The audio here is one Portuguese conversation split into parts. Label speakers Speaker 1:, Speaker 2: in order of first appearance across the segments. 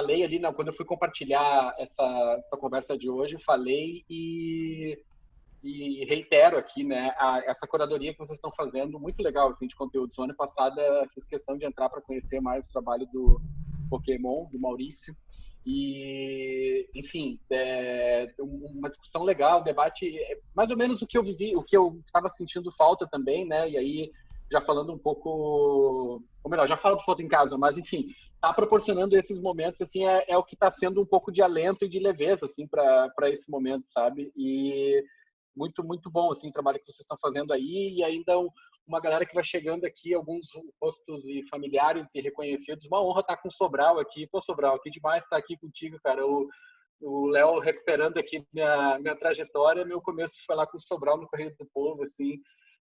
Speaker 1: falei ali, não, quando eu fui compartilhar essa conversa de hoje, eu falei e reitero aqui, né, essa curadoria que vocês estão fazendo, muito legal, assim, de conteúdo. Semana passada fiz questão de entrar para conhecer mais o trabalho do Pokémon, do Maurício, e, enfim, uma discussão legal, um debate, mais ou menos o que eu vivi, o que eu estava sentindo falta também, né, e aí, já falando um pouco, ou melhor, já falo do Foto em Casa, mas, enfim, está proporcionando esses momentos, assim, é o que está sendo um pouco de alento e de leveza, assim, para esse momento, sabe, e muito, muito bom, assim, o trabalho que vocês estão fazendo aí, e ainda uma galera que vai chegando aqui, alguns rostos e familiares e reconhecidos. Uma honra estar com o Sobral aqui. Pô, Sobral, que demais estar aqui contigo, cara. O Léo recuperando aqui minha trajetória, meu começo foi lá com o Sobral no Correio do Povo, assim,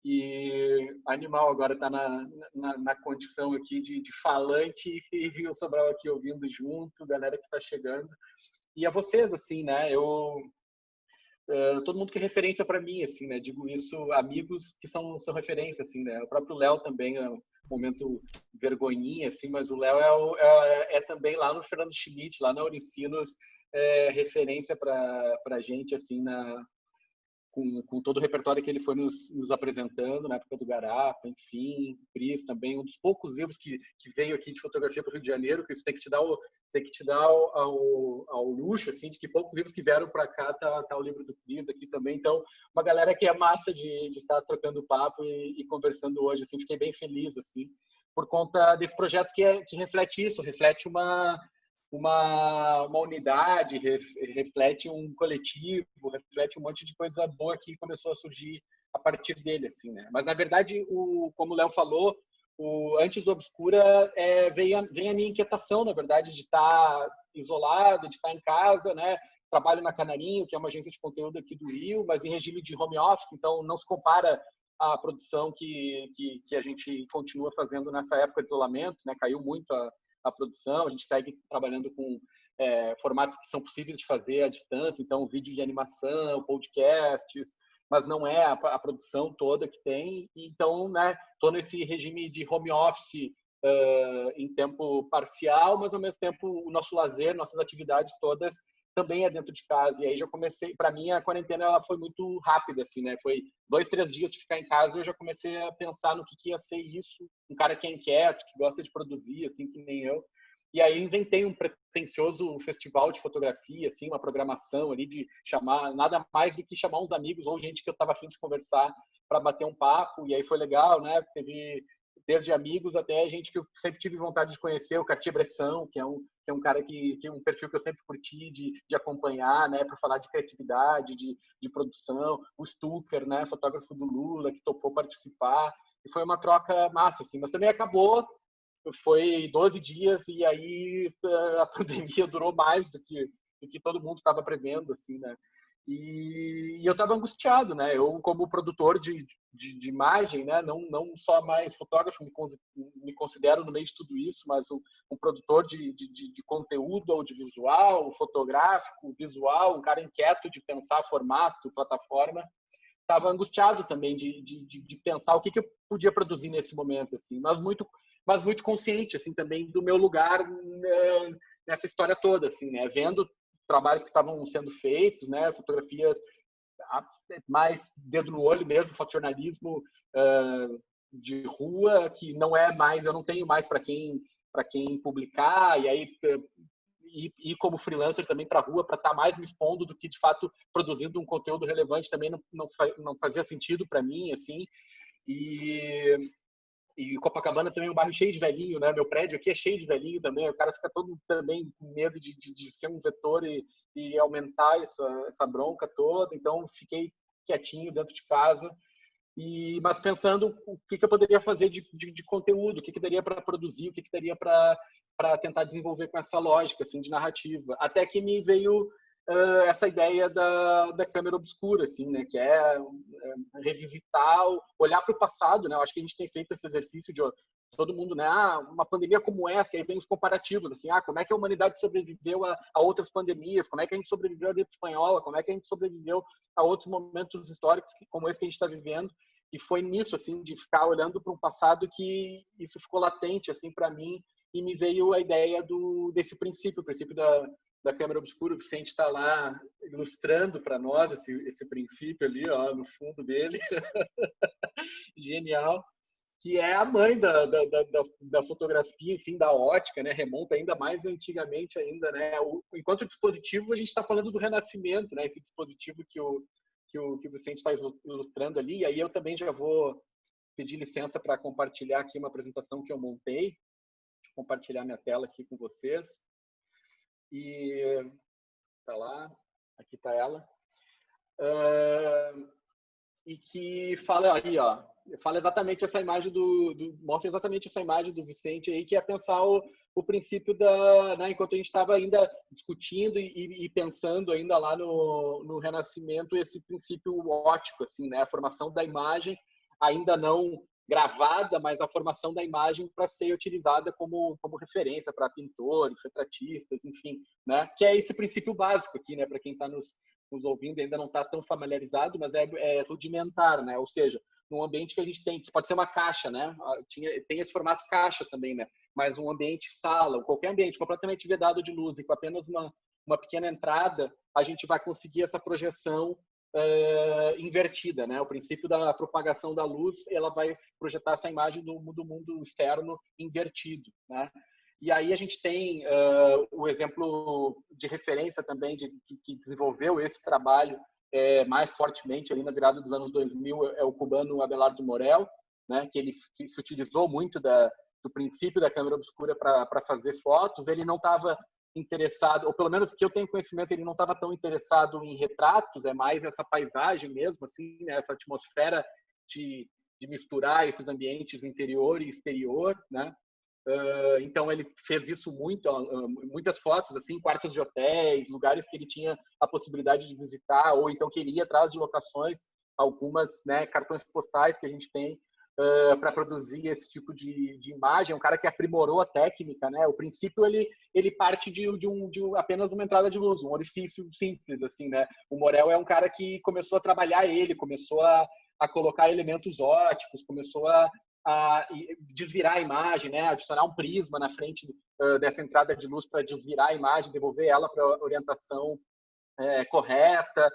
Speaker 1: e animal agora tá na condição aqui de falante e vi o Sobral aqui ouvindo junto, galera que tá chegando. E a vocês, assim, né, todo mundo que é referência para mim, assim, né? Digo isso, amigos que são referência, assim, né? O próprio Léo também é um momento vergonhinha, assim, mas o Léo é também lá no Fernando Schmidt, lá na Unicinos, referência para a gente, assim, com todo o repertório que ele foi nos apresentando na época do Garapa, enfim, o Cris também, um dos poucos livros que veio aqui de fotografia para o Rio de Janeiro, que você tem que te dar ao luxo, assim, de que poucos livros que vieram para cá tá o livro do Cris aqui também. Então, uma galera que é massa de estar trocando papo e conversando hoje, assim, fiquei bem feliz, assim, por conta desse projeto que reflete isso, reflete uma unidade, reflete um coletivo, reflete um monte de coisa boa que começou a surgir a partir dele, assim, né? Mas, na verdade, como o Léo falou, antes do Obscura vem a minha inquietação, na verdade, de estar isolado, de estar em casa, né? Trabalho na Canarinho, que é uma agência de conteúdo aqui do Rio, mas em regime de home office, então não se compara à produção que a gente continua fazendo nessa época de isolamento, né? Caiu muito a produção, a gente segue trabalhando com formatos que são possíveis de fazer à distância, então vídeo de animação, podcasts, mas não é a produção toda que tem. Então, né, estou nesse regime de home office em tempo parcial, mas ao mesmo tempo o nosso lazer, nossas atividades todas também é dentro de casa. E aí já comecei, para mim a quarentena ela foi muito rápida, assim, né? Foi 2, 3 dias de ficar em casa e eu já comecei a pensar no que ia ser isso. Um cara que é inquieto, que gosta de produzir, assim, que nem eu. E aí inventei um pretensioso festival de fotografia, assim, uma programação ali de chamar, nada mais do que chamar uns amigos ou gente que eu estava afim de conversar para bater um papo. E aí foi legal, né? Teve desde amigos até gente que eu sempre tive vontade de conhecer, o Cartier-Bresson, que é um cara que um perfil que eu sempre curti de acompanhar, né, para falar de criatividade, de produção, o Stucker, né, fotógrafo do Lula, que topou participar, e foi uma troca massa, assim, mas também acabou, foi 12 dias, e aí a pandemia durou mais do que todo mundo estava prevendo, assim, né, e eu estava angustiado, né? Eu, como produtor de imagem, né? Não só mais fotógrafo, me considero no meio de tudo isso, mas um produtor de conteúdo audiovisual, fotográfico, visual, um cara inquieto de pensar formato, plataforma. Estava angustiado também de pensar o que eu podia produzir nesse momento, assim, mas muito consciente, assim, também do meu lugar nessa história toda, assim, né? Vendo trabalhos que estavam sendo feitos, né? Fotografias mais dedo no olho mesmo, fotojornalismo de rua, que não é mais, eu não tenho mais para quem publicar, e aí ir como freelancer também para a rua para estar mais me expondo do que de fato produzindo um conteúdo relevante também não fazia sentido para mim, assim. E Copacabana também é um bairro cheio de velhinho, né? Meu prédio aqui é cheio de velhinho também. O cara fica todo também com medo de ser um vetor e aumentar essa bronca toda. Então, fiquei quietinho dentro de casa. Mas pensando o que eu poderia fazer de conteúdo, o que daria para produzir, o que daria para tentar desenvolver com essa lógica assim, de narrativa. Até que me veio essa ideia da câmera obscura, assim, né, que é revisitar, olhar para o passado, né? Eu acho que a gente tem feito esse exercício de todo mundo, né? Uma pandemia como essa, aí vem os comparativos, assim, como é que a humanidade sobreviveu a outras pandemias, como é que a gente sobreviveu à gripe espanhola, como é que a gente sobreviveu a outros momentos históricos como esse que a gente está vivendo. E foi nisso, assim, de ficar olhando para um passado que isso ficou latente, assim, para mim, e me veio a ideia desse princípio, o princípio da câmera obscura. O Vicente está lá ilustrando para nós esse princípio ali, ó, no fundo dele. Genial. Que é a mãe da fotografia, enfim, da ótica, né? Remonta ainda mais antigamente ainda, né? Enquanto o dispositivo, a gente está falando do Renascimento, né? Esse dispositivo que o Vicente está ilustrando ali. E aí eu também já vou pedir licença para compartilhar aqui uma apresentação que eu montei. Deixa eu compartilhar minha tela aqui com vocês. E tá lá, aqui tá ela. E que fala aí, ó, fala exatamente essa imagem mostra exatamente essa imagem do Vicente aí, que é pensar o princípio né, enquanto a gente estava ainda discutindo e pensando ainda lá no Renascimento, esse princípio óptico, assim, né, a formação da imagem ainda não gravada, mas a formação da imagem para ser utilizada como referência para pintores, retratistas, enfim, né, que é esse princípio básico aqui, né, para quem está nos ouvindo ainda não está tão familiarizado, mas é rudimentar, né? Ou seja, num ambiente que a gente tem, que pode ser uma caixa, né? Tem esse formato caixa também, né? Mas um ambiente sala, ou qualquer ambiente completamente vedado de luz e com apenas uma pequena entrada, a gente vai conseguir essa projeção invertida, né? O princípio da propagação da luz, ela vai projetar essa imagem do mundo externo invertido, né? E aí a gente tem o exemplo de referência também que desenvolveu esse trabalho mais fortemente ali na virada dos anos 2000, é o cubano Abelardo Morel, né, que se utilizou muito do princípio da câmera obscura para fazer fotos. Ele não estava interessado, ou pelo menos que eu tenho conhecimento, ele não estava tão interessado em retratos, é mais essa paisagem mesmo, assim, né, essa atmosfera de misturar esses ambientes interior e exterior, né? Então ele fez isso muitas fotos, assim, quartos de hotéis, lugares que ele tinha a possibilidade de visitar, ou então que ele ia atrás de locações, algumas, né, cartões postais que a gente tem para produzir esse tipo de imagem. É um cara que aprimorou a técnica, né? O princípio ele parte de apenas uma entrada de luz, um orifício simples, assim, né? O Morel é um cara que começou a trabalhar começou a colocar elementos óticos, começou a desvirar a imagem, né? Adicionar um prisma na frente dessa entrada de luz para desvirar a imagem, devolver ela para a orientação correta.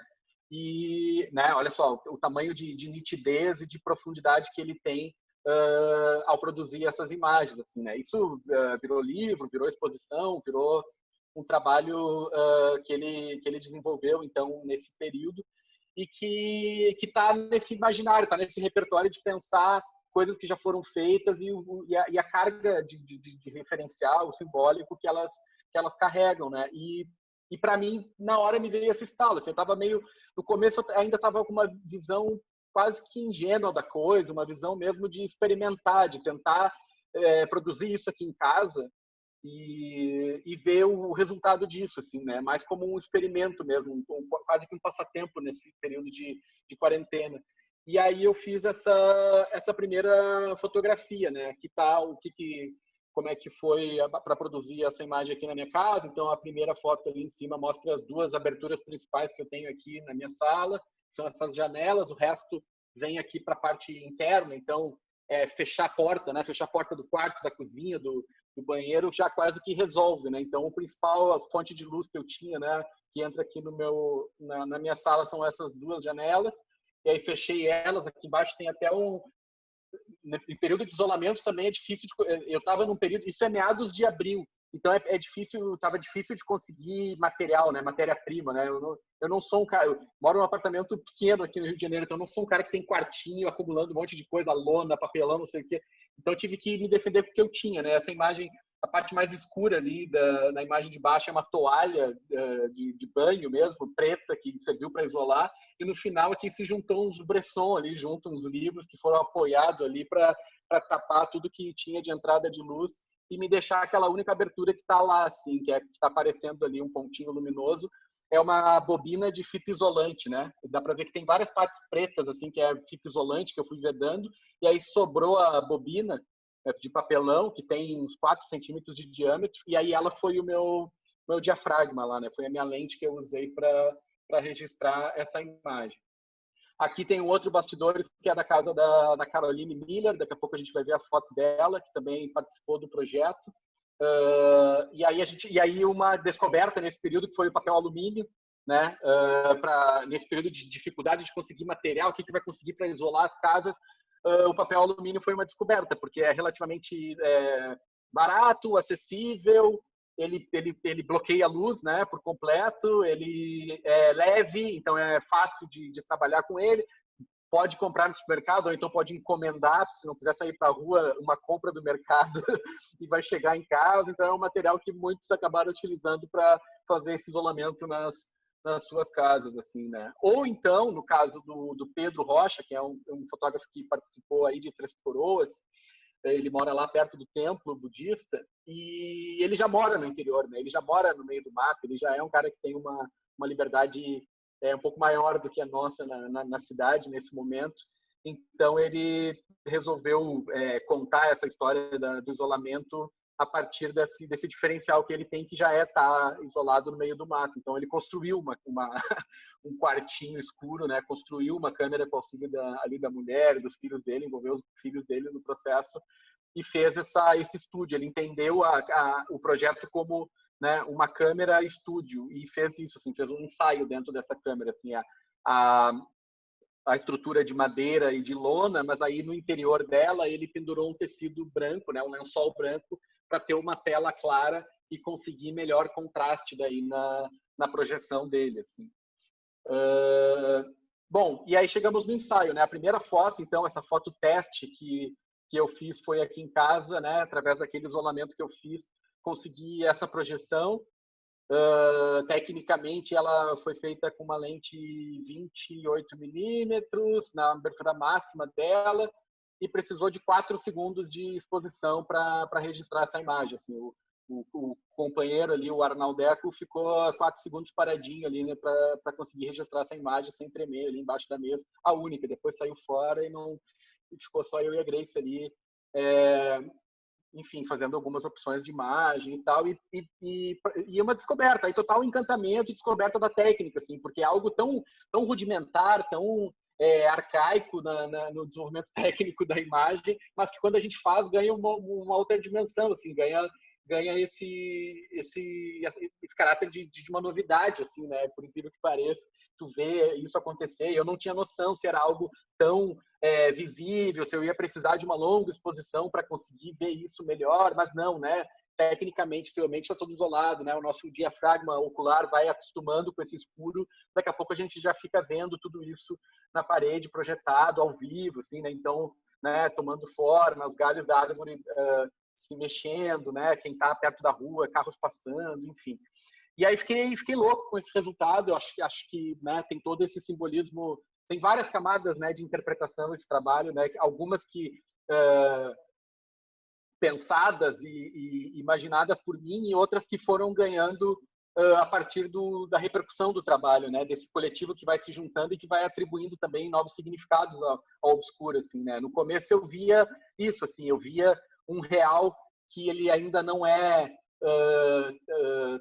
Speaker 1: E, né, olha só, o tamanho de nitidez e de profundidade que ele tem ao produzir essas imagens. Assim, né? Isso virou livro, virou exposição, virou um trabalho que ele desenvolveu, então, nesse período, e que está nesse imaginário, está nesse repertório de pensar coisas que já foram feitas e a carga de referencial, o simbólico que elas carregam, né? E para mim, na hora me veio esse estalo. Assim, eu estava meio... No começo, eu ainda estava com uma visão quase que ingênua da coisa, uma visão mesmo de experimentar, de tentar produzir isso aqui em casa e ver o resultado disso, assim, né? Mais como um experimento mesmo, quase que um passatempo nesse período de quarentena. E aí eu fiz essa primeira fotografia, né? Que tal, como é que foi para produzir essa imagem aqui na minha casa. Então, a primeira foto ali em cima mostra as duas aberturas principais que eu tenho aqui na minha sala. São essas janelas, o resto vem aqui para a parte interna. Então, fechar a porta, né? Fechar a porta do quarto, da cozinha, do banheiro, já quase que resolve, né? Então, a fonte de luz que eu tinha, né? Que entra aqui na minha sala são essas duas janelas. E aí fechei elas. Aqui embaixo tem até em período de isolamento também é difícil eu estava num período, isso é meados de abril, então estava difícil de conseguir material, né, matéria-prima, né? Eu não sou um cara, eu moro num apartamento pequeno aqui no Rio de Janeiro, então eu não sou um cara que tem quartinho acumulando um monte de coisa, lona, papelão, não sei o quê. Então eu tive que me defender porque eu tinha, né? Essa imagem, a parte mais escura ali na imagem de baixo é uma toalha de banho mesmo, preta, que serviu para isolar. E no final aqui se juntou uns Bresson ali, junto uns livros que foram apoiados ali para tapar tudo que tinha de entrada de luz e me deixar aquela única abertura que está lá, assim, que está aparecendo ali um pontinho luminoso. É uma bobina de fita isolante, né? Dá para ver que tem várias partes pretas, assim, que é fita isolante que eu fui vedando, e aí sobrou a bobina de papelão, que tem uns 4 centímetros de diâmetro, e aí ela foi o meu diafragma lá, né? Foi a minha lente que eu usei para registrar essa imagem. Aqui tem um outro bastidores que é da casa da Caroline Miller, daqui a pouco a gente vai ver a foto dela, que também participou do projeto. E aí uma descoberta nesse período que foi o papel alumínio, né? Nesse período de dificuldade de conseguir material, o que vai conseguir para isolar as casas, o papel alumínio foi uma descoberta, porque é relativamente barato, acessível, ele bloqueia a luz, né, por completo, ele é leve, então é fácil de trabalhar com ele. Pode comprar no supermercado, ou então pode encomendar, se não quiser sair para a rua, uma compra do mercado e vai chegar em casa. Então é um material que muitos acabaram utilizando para fazer esse isolamento nas suas casas, assim, né? Ou então, no caso do Pedro Rocha, que é um fotógrafo que participou aí de Três Coroas, ele mora lá perto do templo budista e ele já mora no interior, né? Ele já mora no meio do mato, ele já é um cara que tem uma liberdade um pouco maior do que a nossa na cidade nesse momento. Então ele resolveu contar essa história do isolamento a partir desse diferencial que ele tem, que já estar isolado no meio do mato. Então ele construiu um quartinho escuro, né? Construiu uma câmera com auxílio ali da mulher, dos filhos dele, envolveu os filhos dele no processo e fez esse estúdio. Ele entendeu o projeto como, né, uma câmera estúdio e fez isso, assim, fez um ensaio dentro dessa câmera, assim, a estrutura de madeira e de lona, mas aí no interior dela ele pendurou um tecido branco, né, um lençol branco, para ter uma tela clara e conseguir melhor contraste daí na projeção dele, assim. Bom, e aí chegamos no ensaio, né? A primeira foto, então, essa foto teste que eu fiz foi aqui em casa, né? Através daquele isolamento que eu fiz, consegui essa projeção. Tecnicamente, ela foi feita com uma lente 28 milímetros na abertura máxima dela e precisou de 4 segundos de exposição para registrar essa imagem. Assim, o companheiro ali, o Arnaldeco, ficou 4 segundos paradinho ali, né, para conseguir registrar essa imagem sem tremer ali embaixo da mesa, a única. Depois saiu fora e ficou só eu e a Grace ali, enfim, fazendo algumas opções de imagem e tal, e uma descoberta, aí total encantamento e descoberta da técnica, assim, porque é algo tão rudimentar, tão arcaico no desenvolvimento técnico da imagem, mas que quando a gente faz ganha uma outra dimensão, assim, ganha esse caráter de uma novidade, assim, né? Por incrível que pareça, tu vê isso acontecer. Eu não tinha noção se era algo tão visível, se eu ia precisar de uma longa exposição para conseguir ver isso melhor, mas não, né? Tecnicamente, seu ambiente está todo isolado, né? O nosso diafragma ocular vai acostumando com esse escuro, daqui a pouco a gente já fica vendo tudo isso na parede, projetado, ao vivo, assim, né? Então, né, tomando forma, os galhos da árvore se mexendo, né? Quem está perto da rua, carros passando, enfim. E aí fiquei louco com esse resultado. Eu acho que, né, tem todo esse simbolismo, tem várias camadas, né, de interpretação desse trabalho, né? Algumas que pensadas e imaginadas por mim e outras que foram ganhando a partir da repercussão do trabalho, né? Desse coletivo que vai se juntando e que vai atribuindo também novos significados ao obscuro, assim, né? No começo eu via isso, assim, eu via um real que ele ainda não é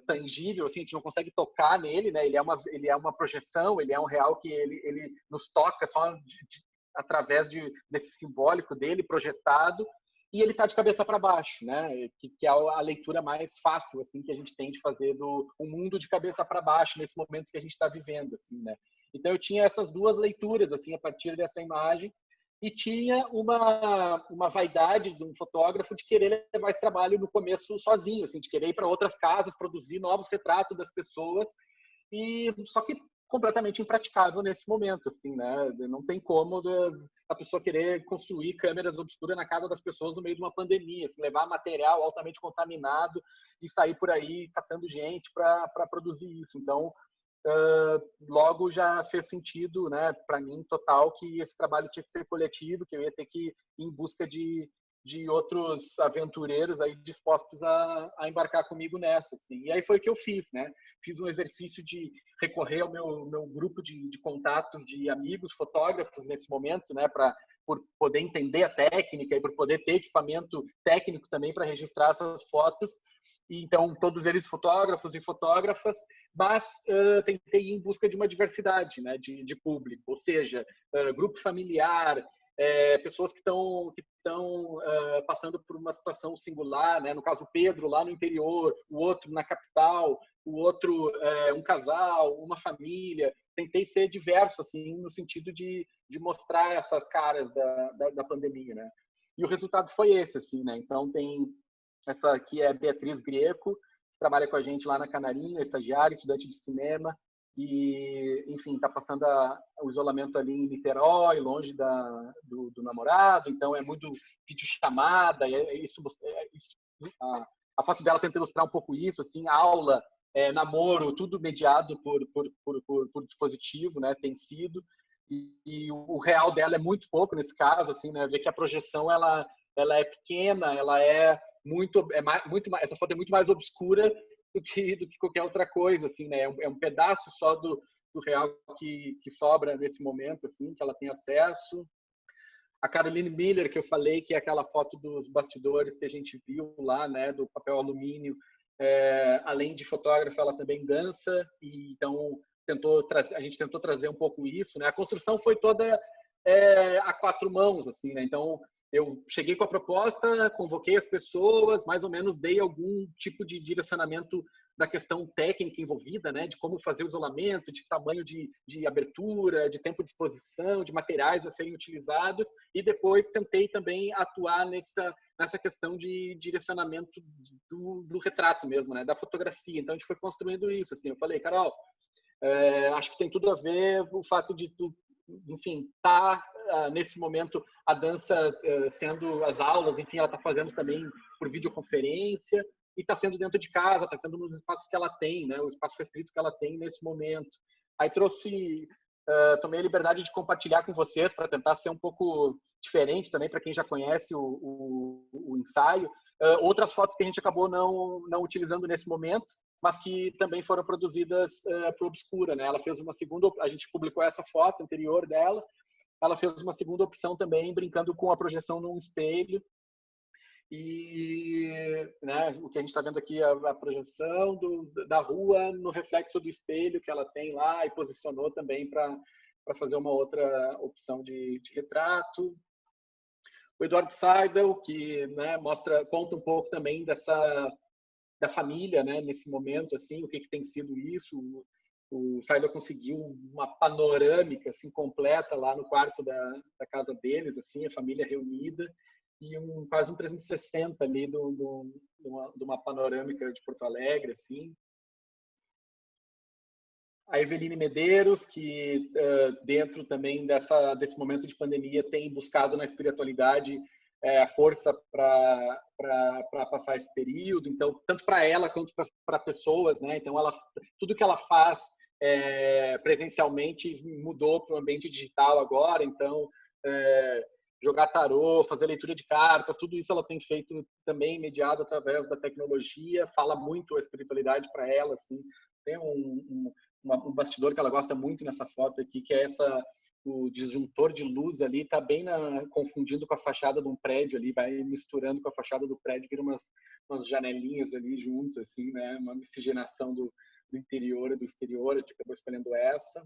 Speaker 1: tangível, assim, a gente não consegue tocar nele, né? Ele é uma projeção, ele é um real que ele nos toca só através desse simbólico dele projetado, e ele está de cabeça para baixo, né? Que é a leitura mais fácil, assim, que a gente tem de fazer um mundo de cabeça para baixo nesse momento que a gente está vivendo, assim, né? Então eu tinha essas duas leituras, assim, a partir dessa imagem, e tinha uma vaidade de um fotógrafo de querer levar esse trabalho no começo sozinho, assim, de querer ir para outras casas, produzir novos retratos das pessoas, e só que completamente impraticável nesse momento, assim, né? Não tem como a pessoa querer construir câmeras obscuras na casa das pessoas no meio de uma pandemia, assim, levar material altamente contaminado e sair por aí catando gente para produzir isso. Então, logo já fez sentido, né, para mim, total, que esse trabalho tinha que ser coletivo, que eu ia ter que ir em busca de outros aventureiros aí dispostos a embarcar comigo nessa, assim. E aí foi o que eu fiz, né? Fiz um exercício de recorrer ao meu grupo de contatos de amigos fotógrafos nesse momento, né, por poder entender a técnica e por poder ter equipamento técnico também para registrar essas fotos. E, então, todos eles fotógrafos e fotógrafas, mas tentei ir em busca de uma diversidade, né, de público, ou seja, grupo familiar, pessoas que estão passando por uma situação singular, né? No caso, o Pedro lá no interior, o outro na capital, o outro um casal, uma família. Tentei ser diverso, assim, no sentido de mostrar essas caras da pandemia, né? E o resultado foi esse, assim, né? Então, tem essa aqui é a Beatriz Greco, que trabalha com a gente lá na Canarinha, estagiária, estudante de cinema, e, enfim, está passando o isolamento ali em Niterói, longe do namorado, então é muito videochamada, a foto dela tenta ilustrar um pouco isso, assim, aula, namoro, tudo mediado por dispositivo, né, tem sido, e o real dela é muito pouco nesse caso, assim, né, ver que a projeção, ela é pequena, ela é muito mais, essa foto é muito mais obscura do que qualquer outra coisa, assim, né? É um pedaço só do real que sobra nesse momento, assim, que ela tem acesso. A Caroline Miller, que eu falei, que é aquela foto dos bastidores que a gente viu lá, né, do papel alumínio, além de fotógrafa, ela também dança, e então a gente tentou trazer um pouco isso, né? A construção foi toda a quatro mãos, assim, né? Então eu cheguei com a proposta, convoquei as pessoas, mais ou menos dei algum tipo de direcionamento da questão técnica envolvida, né, de como fazer o isolamento, de tamanho de abertura, de tempo de exposição, de materiais a serem utilizados, e depois tentei também atuar nessa questão de direcionamento do retrato mesmo, né, da fotografia. Então a gente foi construindo isso, assim. Eu falei, Carol, acho que tem tudo a ver o fato de tu, enfim, nesse momento a dança sendo as aulas, enfim, ela está fazendo também por videoconferência e está sendo dentro de casa, está sendo nos espaços que ela tem, né, o espaço restrito que ela tem nesse momento. Aí tomei a liberdade de compartilhar com vocês para tentar ser um pouco diferente também para quem já conhece o ensaio. Outras fotos que a gente acabou não utilizando nesse momento, mas que também foram produzidas para o Obscura, né? Ela fez uma segunda, a gente publicou essa foto anterior dela, ela fez uma segunda opção também, brincando com a projeção num espelho, e né, o que a gente está vendo aqui é a projeção da rua no reflexo do espelho que ela tem lá, e posicionou também para fazer uma outra opção de retrato. O Eduardo Seidel, que, né, conta um pouco também da família, né, nesse momento, assim, o que tem sido isso. O Seidel conseguiu uma panorâmica assim completa lá no quarto da casa deles, assim, a família reunida, e faz um 360 ali de uma panorâmica de Porto Alegre, assim. A Eveline Medeiros, que dentro também desse momento de pandemia tem buscado na espiritualidade a força para passar esse período, então tanto para ela quanto para pessoas, né? Então tudo que ela faz presencialmente mudou para o ambiente digital agora, então jogar tarô, fazer leitura de cartas, tudo isso ela tem feito também mediado através da tecnologia, fala muito a espiritualidade para ela, assim. Tem um bastidor que ela gosta muito nessa foto aqui, que é o disjuntor de luz ali, tá bem confundindo com a fachada de um prédio ali, vai misturando com a fachada do prédio, vira umas janelinhas ali juntas, assim, né? Uma miscigenação do interior e do exterior, a gente acabou escolhendo essa.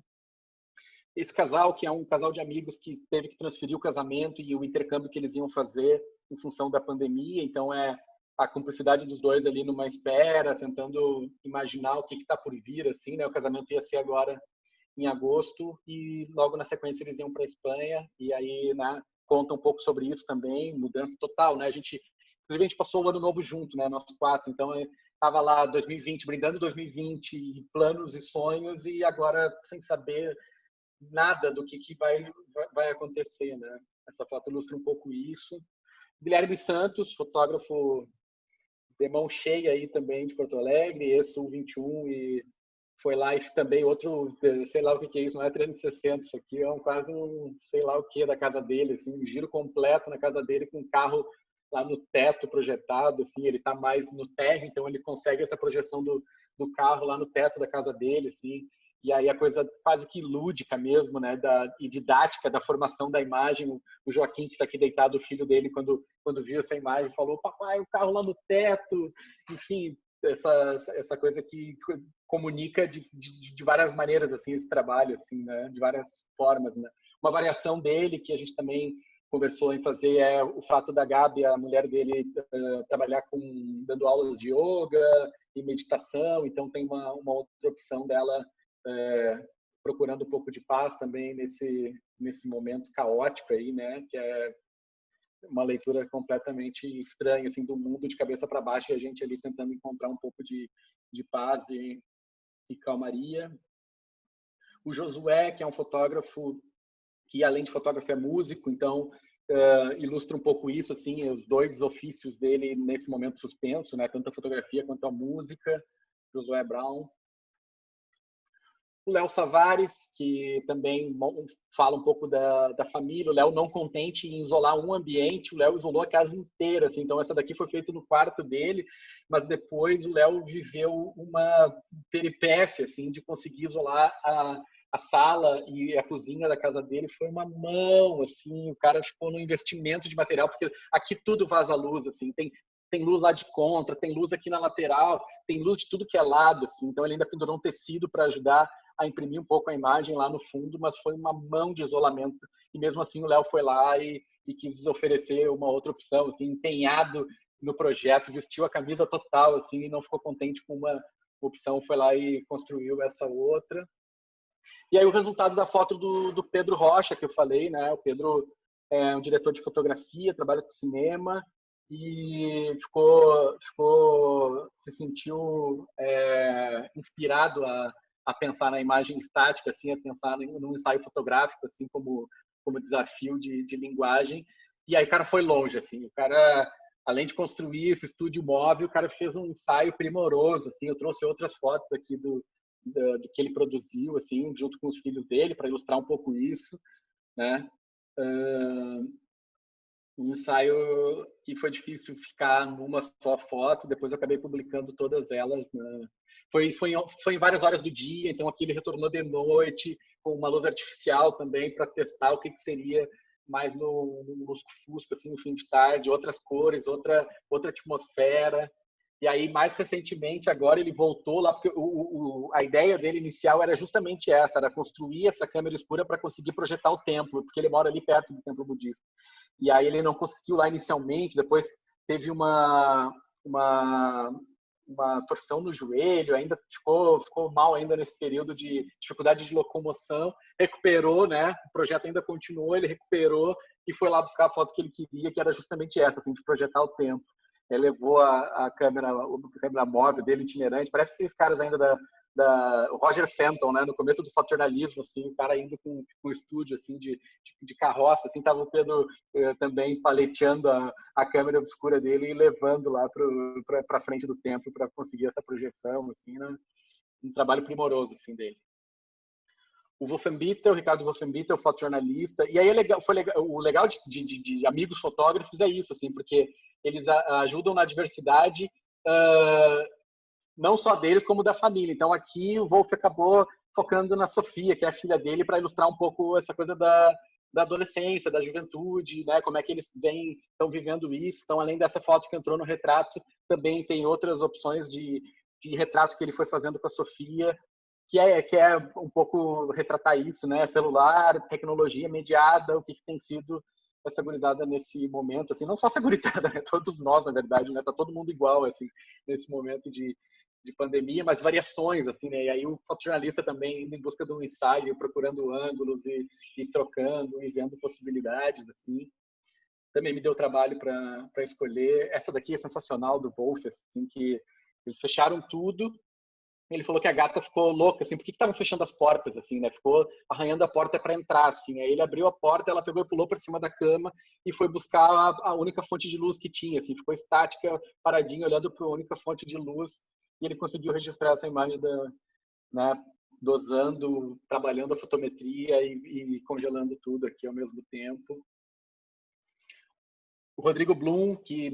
Speaker 1: Esse casal, que é um casal de amigos que teve que transferir o casamento e o intercâmbio que eles iam fazer em função da pandemia, então a cumplicidade dos dois ali numa espera, tentando imaginar o que está por vir, assim, né? O casamento ia ser agora em agosto e logo na sequência eles iam para a Espanha, e aí, né, conta um pouco sobre isso também, mudança total, né? Inclusive a gente passou o ano novo junto, né, nós quatro, então estava lá 2020, brindando 2020, planos e sonhos, e agora sem saber nada do que vai acontecer, né? Essa foto ilustra um pouco isso. Guilherme Santos, fotógrafo de mão cheia aí também de Porto Alegre, esse 21, e foi lá e também outro, sei lá o que é isso, não é 360, isso aqui é quase sei lá o que da casa dele, assim, um giro completo na casa dele com um carro lá no teto projetado, assim, ele está mais no térreo, então ele consegue essa projeção do carro lá no teto da casa dele, assim, e aí a coisa quase que lúdica mesmo, né, e didática da formação da imagem. O Joaquim, que está aqui deitado, o filho dele, quando viu essa imagem, falou: papai, o carro lá no teto, enfim, essa coisa que comunica de várias maneiras, assim, esse trabalho, assim, né, de várias formas, né. Uma variação dele que a gente também conversou em fazer é o fato da Gabi, a mulher dele, trabalhar dando aulas de yoga e meditação, então tem uma outra opção dela procurando um pouco de paz também nesse momento caótico aí, né, que é uma leitura completamente estranha, assim, do mundo de cabeça para baixo, e a gente ali tentando encontrar um pouco de paz e calmaria. O Josué, que é um fotógrafo que, além de fotógrafo, é músico, então ilustra um pouco isso, assim, os dois ofícios dele nesse momento suspenso, né, tanto a fotografia quanto a música. Josué Brown. O Léo Savares, que também fala um pouco da família. O Léo, não contente em isolar um ambiente, o Léo isolou a casa inteira. Assim. Então, essa daqui foi feita no quarto dele, mas depois o Léo viveu uma peripécia assim, de conseguir isolar a sala e a cozinha da casa dele. Foi uma mão, assim, o cara ficou no investimento de material, porque aqui tudo vaza luz, assim, tem luz lá de contra, tem luz aqui na lateral, tem luz de tudo que é lado, assim. Então ele ainda pendurou um tecido para ajudar a imprimir um pouco a imagem lá no fundo, mas foi uma mão de isolamento. E mesmo assim o Léo foi lá e quis oferecer uma outra opção, assim, empenhado no projeto, vestiu a camisa total, assim, e não ficou contente com uma opção, foi lá e construiu essa outra. E aí o resultado da foto do Pedro Rocha, que eu falei, né? O Pedro é um diretor de fotografia, trabalha com cinema, e se sentiu inspirado a pensar na imagem estática, assim, a pensar num ensaio fotográfico, assim, como desafio de linguagem. E aí o cara foi longe, assim, o cara, além de construir esse estúdio móvel, o cara fez um ensaio primoroso, assim. Eu trouxe outras fotos aqui do que ele produziu, assim, junto com os filhos dele, para ilustrar um pouco isso, né? Um ensaio que foi difícil ficar numa só foto, depois eu acabei publicando todas elas. Né? Foi em várias horas do dia, então aqui ele retornou de noite, com uma luz artificial também, para testar o que seria mais no lusco-fusco, assim, no fim de tarde, outras cores, outra atmosfera. E aí, mais recentemente, agora ele voltou lá, porque a ideia dele inicial era justamente essa, era construir essa câmera escura para conseguir projetar o templo, porque ele mora ali perto do templo budista. E aí ele não conseguiu lá inicialmente, depois teve uma torção no joelho, ainda ficou mal ainda nesse período de dificuldade de locomoção, recuperou, né? O projeto ainda continuou, ele recuperou e foi lá buscar a foto que ele queria, que era justamente essa, assim, de projetar o tempo. Ele levou a câmera móvel dele, itinerante, parece aqueles caras ainda o Roger Fenton, né, no começo do fotojornalismo, assim, o cara indo com um estúdio assim de carroça, assim, tava o Pedro também paleteando a câmera obscura dele e levando lá para frente do templo para conseguir essa projeção, assim, né? Um trabalho primoroso assim dele. O Wolfenbittel, o Ricardo Wolfenbittel, fotojornalista, e aí o legal de amigos fotógrafos é isso, assim, porque eles ajudam na diversidade, não só deles, como da família. Então, aqui o Wolf acabou focando na Sofia, que é a filha dele, para ilustrar um pouco essa coisa da adolescência, da juventude, né? Como é que eles estão vivendo isso. Então, além dessa foto que entrou no retrato, também tem outras opções de retrato que ele foi fazendo com a Sofia, que é um pouco retratar isso, né? Celular, tecnologia mediada, o que tem sido essa gurizada nesse momento, assim, não só essa gurizada, né? Todos nós, na verdade, né? Tá todo mundo igual, assim, nesse momento de pandemia, mas variações, assim, né? E aí o fotojornalista também indo em busca de um ensaio, procurando ângulos e trocando e vendo possibilidades, assim. Também me deu trabalho para escolher. Essa daqui é sensacional, do Wolf, assim, que eles fecharam tudo. Ele falou que a gata ficou louca, assim, por que estavam fechando as portas, assim, né? Ficou arranhando a porta para entrar, assim. Aí ele abriu a porta, ela pegou e pulou para cima da cama e foi buscar a única fonte de luz que tinha, assim. Ficou estática, paradinha, olhando para a única fonte de luz. E ele conseguiu registrar essa imagem né, dosando, trabalhando a fotometria e congelando tudo aqui ao mesmo tempo. O Rodrigo Blum, que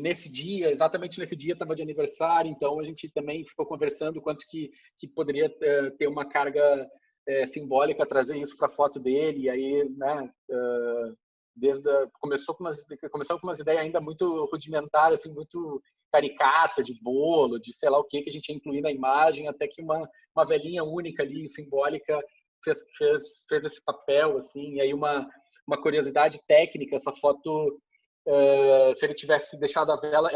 Speaker 1: exatamente nesse dia, estava de aniversário, então a gente também ficou conversando quanto que poderia ter uma carga simbólica, trazer isso para a foto dele, e aí, né, começou com umas ideias ainda muito rudimentares, assim, muito caricata, de bolo, de sei lá o que a gente ia incluir na imagem, até que uma velhinha única ali, simbólica, fez esse papel, assim, e aí uma uma curiosidade técnica, essa foto, se ele tivesse deixado a vela,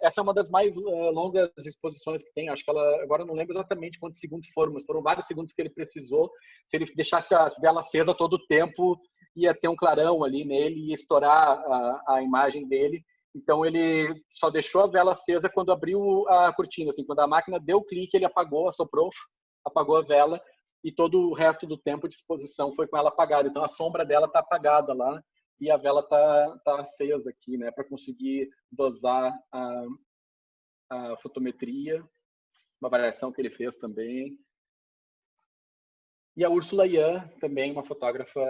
Speaker 1: essa é uma das mais longas exposições que tem, acho que ela, agora eu não lembro exatamente quantos segundos foram, mas foram vários segundos que ele precisou. Se ele deixasse a vela acesa todo o tempo, ia ter um clarão ali nele, ia estourar a imagem dele. Então ele só deixou a vela acesa quando abriu a cortina, assim, quando a máquina deu o clique, ele apagou, assoprou, apagou a vela, e todo o resto do tempo de exposição foi com ela apagada. Então a sombra dela está apagada lá e a vela tá acesa aqui, né, para conseguir dosar a fotometria, uma variação que ele fez também. E a Úrsula Yan, também uma fotógrafa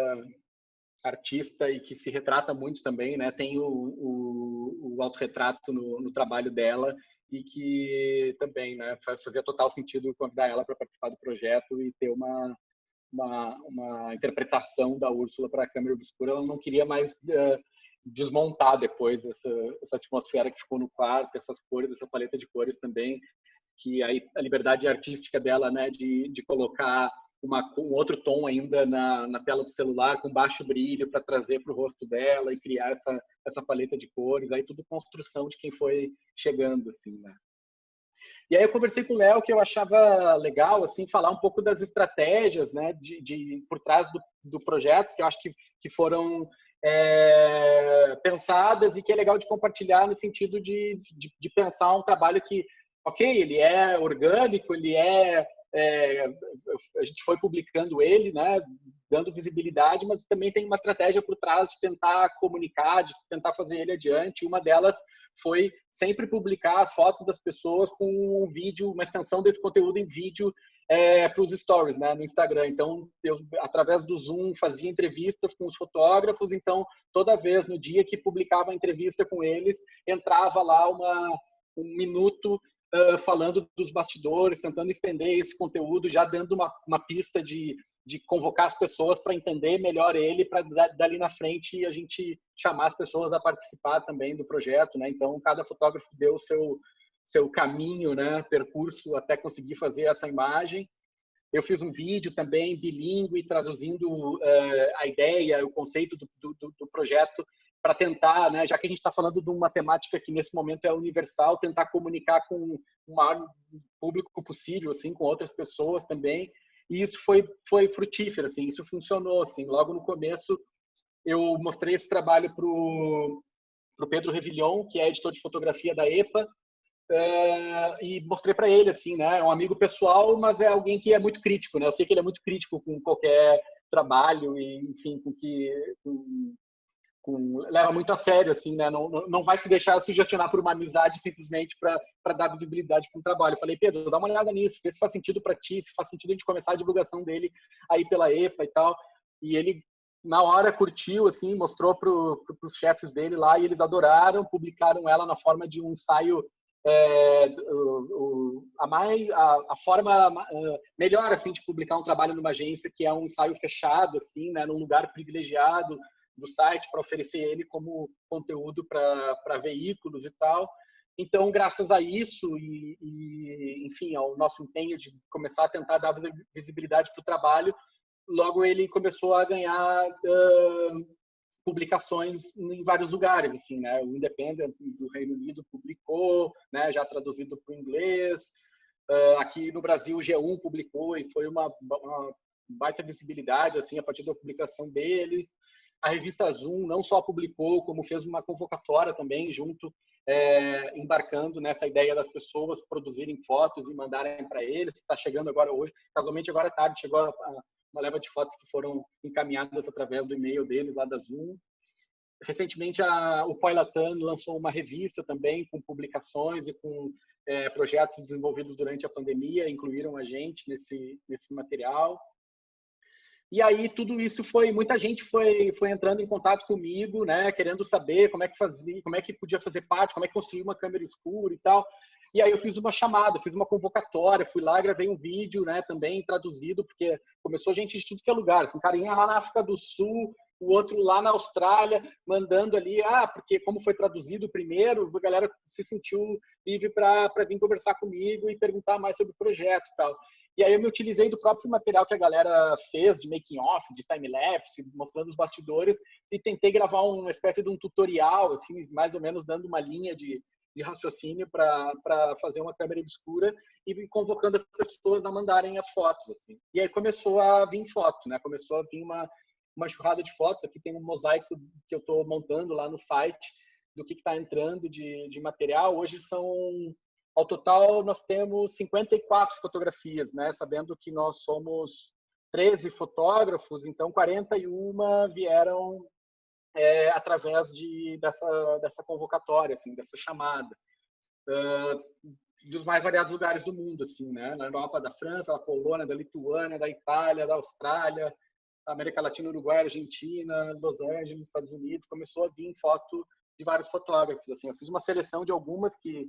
Speaker 1: artista e que se retrata muito também, né? Tem o autorretrato no trabalho dela e que também, né, fazia total sentido convidar ela para participar do projeto e ter uma interpretação da Úrsula para a câmera obscura. Ela não queria mais desmontar depois essa atmosfera que ficou no quarto, essas cores, essa paleta de cores também, que aí a liberdade artística dela, né, de colocar um outro tom ainda na tela do celular, com baixo brilho, para trazer para o rosto dela e criar essa paleta de cores. Aí tudo construção de quem foi chegando, assim, né? E aí eu conversei com o Léo, que eu achava legal, assim, falar um pouco das estratégias, né, por trás do projeto, que eu acho que foram pensadas e que é legal de compartilhar no sentido de pensar um trabalho que, ok, ele é orgânico, a gente foi publicando ele, né, dando visibilidade, mas também tem uma estratégia por trás de tentar comunicar, de tentar fazer ele adiante. Uma delas foi sempre publicar as fotos das pessoas com um vídeo, uma extensão desse conteúdo em vídeo para os stories, né, no Instagram. Então, eu, através do Zoom, fazia entrevistas com os fotógrafos. Então, toda vez, no dia que publicava a entrevista com eles, entrava lá um minuto falando dos bastidores, tentando estender esse conteúdo, já dando uma pista de convocar as pessoas para entender melhor ele, para dali na frente a gente chamar as pessoas a participar também do projeto, né? Então, cada fotógrafo deu o seu caminho, né, percurso até conseguir fazer essa imagem. Eu fiz um vídeo também bilíngue, traduzindo a ideia, o conceito do projeto, para tentar, né, já que a gente está falando de uma temática que nesse momento é universal, tentar comunicar com o maior público possível, assim, com outras pessoas também. E isso foi frutífero, assim, isso funcionou, assim. Logo no começo, eu mostrei esse trabalho pro Pedro Revillon, que é editor de fotografia da EPA, e mostrei para ele, assim, né? É um amigo pessoal, mas é alguém que é muito crítico, né? Eu sei que ele é muito crítico com qualquer trabalho e, enfim, leva muito a sério, assim, né? Não vai se deixar sugestionar por uma amizade simplesmente para dar visibilidade para um trabalho. Eu falei, Pedro, dá uma olhada nisso, vê se faz sentido para ti, se faz sentido a gente começar a divulgação dele aí pela EPA e tal. E ele, na hora, curtiu, assim, mostrou para os chefes dele lá e eles adoraram, publicaram ela na forma de um ensaio, a forma melhor, assim, de publicar um trabalho numa agência, que é um ensaio fechado, assim, né, num lugar privilegiado do site, para oferecer ele como conteúdo para veículos e tal. Então, graças a isso enfim, ao nosso empenho de começar a tentar dar visibilidade para o trabalho, logo ele começou a ganhar publicações em vários lugares, assim, né? O Independent do Reino Unido publicou, né, já traduzido para o inglês. Aqui no Brasil, o G1 publicou e foi uma baita visibilidade, assim, a partir da publicação deles. A revista Zoom não só publicou, como fez uma convocatória também, junto, embarcando nessa ideia das pessoas produzirem fotos e mandarem para eles. Está chegando agora hoje, casualmente agora à tarde, chegou uma leva de fotos que foram encaminhadas através do e-mail deles lá da Zoom. Recentemente, o Poilatan lançou uma revista também com publicações e com projetos desenvolvidos durante a pandemia, incluíram a gente nesse material. E aí tudo isso muita gente foi entrando em contato comigo, né, querendo saber como é que fazia, como é que podia fazer parte, como é que construir uma câmera escura e tal. E aí eu fiz uma chamada, fiz uma convocatória, fui lá, gravei um vídeo, né, também traduzido, porque começou gente de tudo que é lugar. Assim, um carinha lá na África do Sul, o outro lá na Austrália, mandando ali, porque como foi traduzido primeiro, a galera se sentiu livre para vir conversar comigo e perguntar mais sobre o projeto e tal. E aí eu me utilizei do próprio material que a galera fez, de making off, de time-lapse, mostrando os bastidores, e tentei gravar uma espécie de um tutorial, assim, mais ou menos dando uma linha de raciocínio para fazer uma câmera obscura e convocando as pessoas a mandarem as fotos, assim. E aí começou a vir foto, né? Começou a vir uma enxurrada de fotos. Aqui tem um mosaico que eu estou montando lá no site do que está entrando de material. Hoje ao total, nós temos 54 fotografias, né? Sabendo que nós somos 13 fotógrafos, então 41 vieram através dessa convocatória, assim, dessa chamada, dos mais variados lugares do mundo, assim, né? Na Europa, da França, da Polônia, da Lituânia, da Itália, da Austrália, América Latina, Uruguai, Argentina, Los Angeles, Estados Unidos. Começou a vir foto de vários fotógrafos, assim. Eu fiz uma seleção de algumas que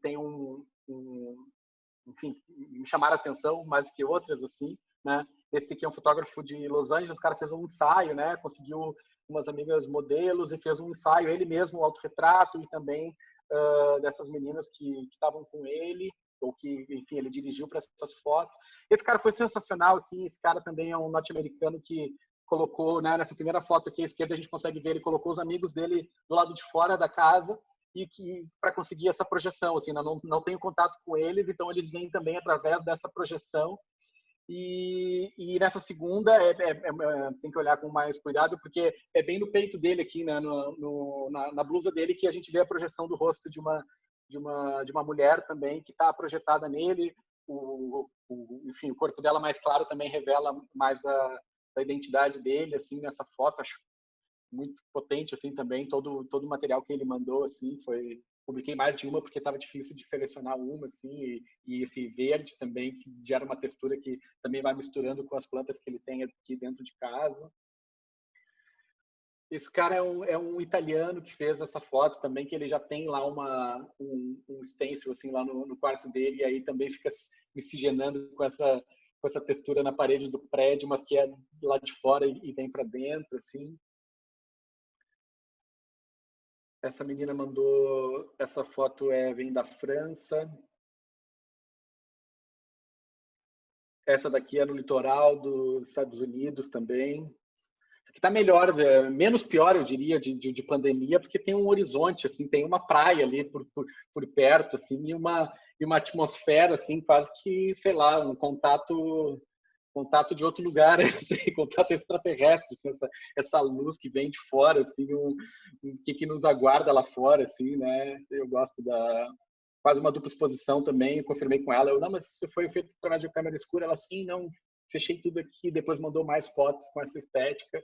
Speaker 1: tem enfim, me chamaram a atenção mais do que outras, assim, né? Esse aqui é um fotógrafo de Los Angeles, o cara fez um ensaio, né? Conseguiu umas amigas modelos e fez um ensaio, ele mesmo, um autorretrato, e também dessas meninas que estavam com ele, ou que, enfim, ele dirigiu para essas fotos. Esse cara foi sensacional, assim. Esse cara também é um norte-americano que colocou, né, nessa primeira foto aqui à esquerda, a gente consegue ver, ele colocou os amigos dele do lado de fora da casa, e que para conseguir essa projeção, assim, não tenho contato com eles, então eles vêm também através dessa projeção. E nessa segunda tem que olhar com mais cuidado, porque é bem no peito dele aqui, né, na blusa dele, que a gente vê a projeção do rosto de uma mulher também que está projetada nele. Enfim, o corpo dela mais claro também revela mais da identidade dele, assim, nessa foto. Acho muito potente, assim, também todo o material que ele mandou, assim. Publiquei mais de uma porque estava difícil de selecionar uma, assim, e esse verde também, que gera uma textura que também vai misturando com as plantas que ele tem aqui dentro de casa. Esse cara é um italiano que fez essa foto também, que ele já tem lá um stencil, assim, lá no quarto dele, e aí também fica miscigenando com essa textura na parede do prédio, mas que é lá de fora e vem para dentro, assim. Essa menina mandou essa foto, vem da França. Essa daqui é no litoral dos Estados Unidos também. Que está melhor, menos pior, eu diria, de pandemia, porque tem um horizonte, assim, tem uma praia ali por perto, assim, e uma atmosfera, assim, quase que, sei lá, um contato de outro lugar, assim, contato extraterrestre, assim, essa luz que vem de fora, assim, o que nos aguarda lá fora, assim, né? Eu gosto quase uma dupla exposição também. Eu confirmei com ela, não, mas isso foi feito através de câmera escura. Ela, sim, não, fechei tudo aqui. Depois mandou mais fotos com essa estética.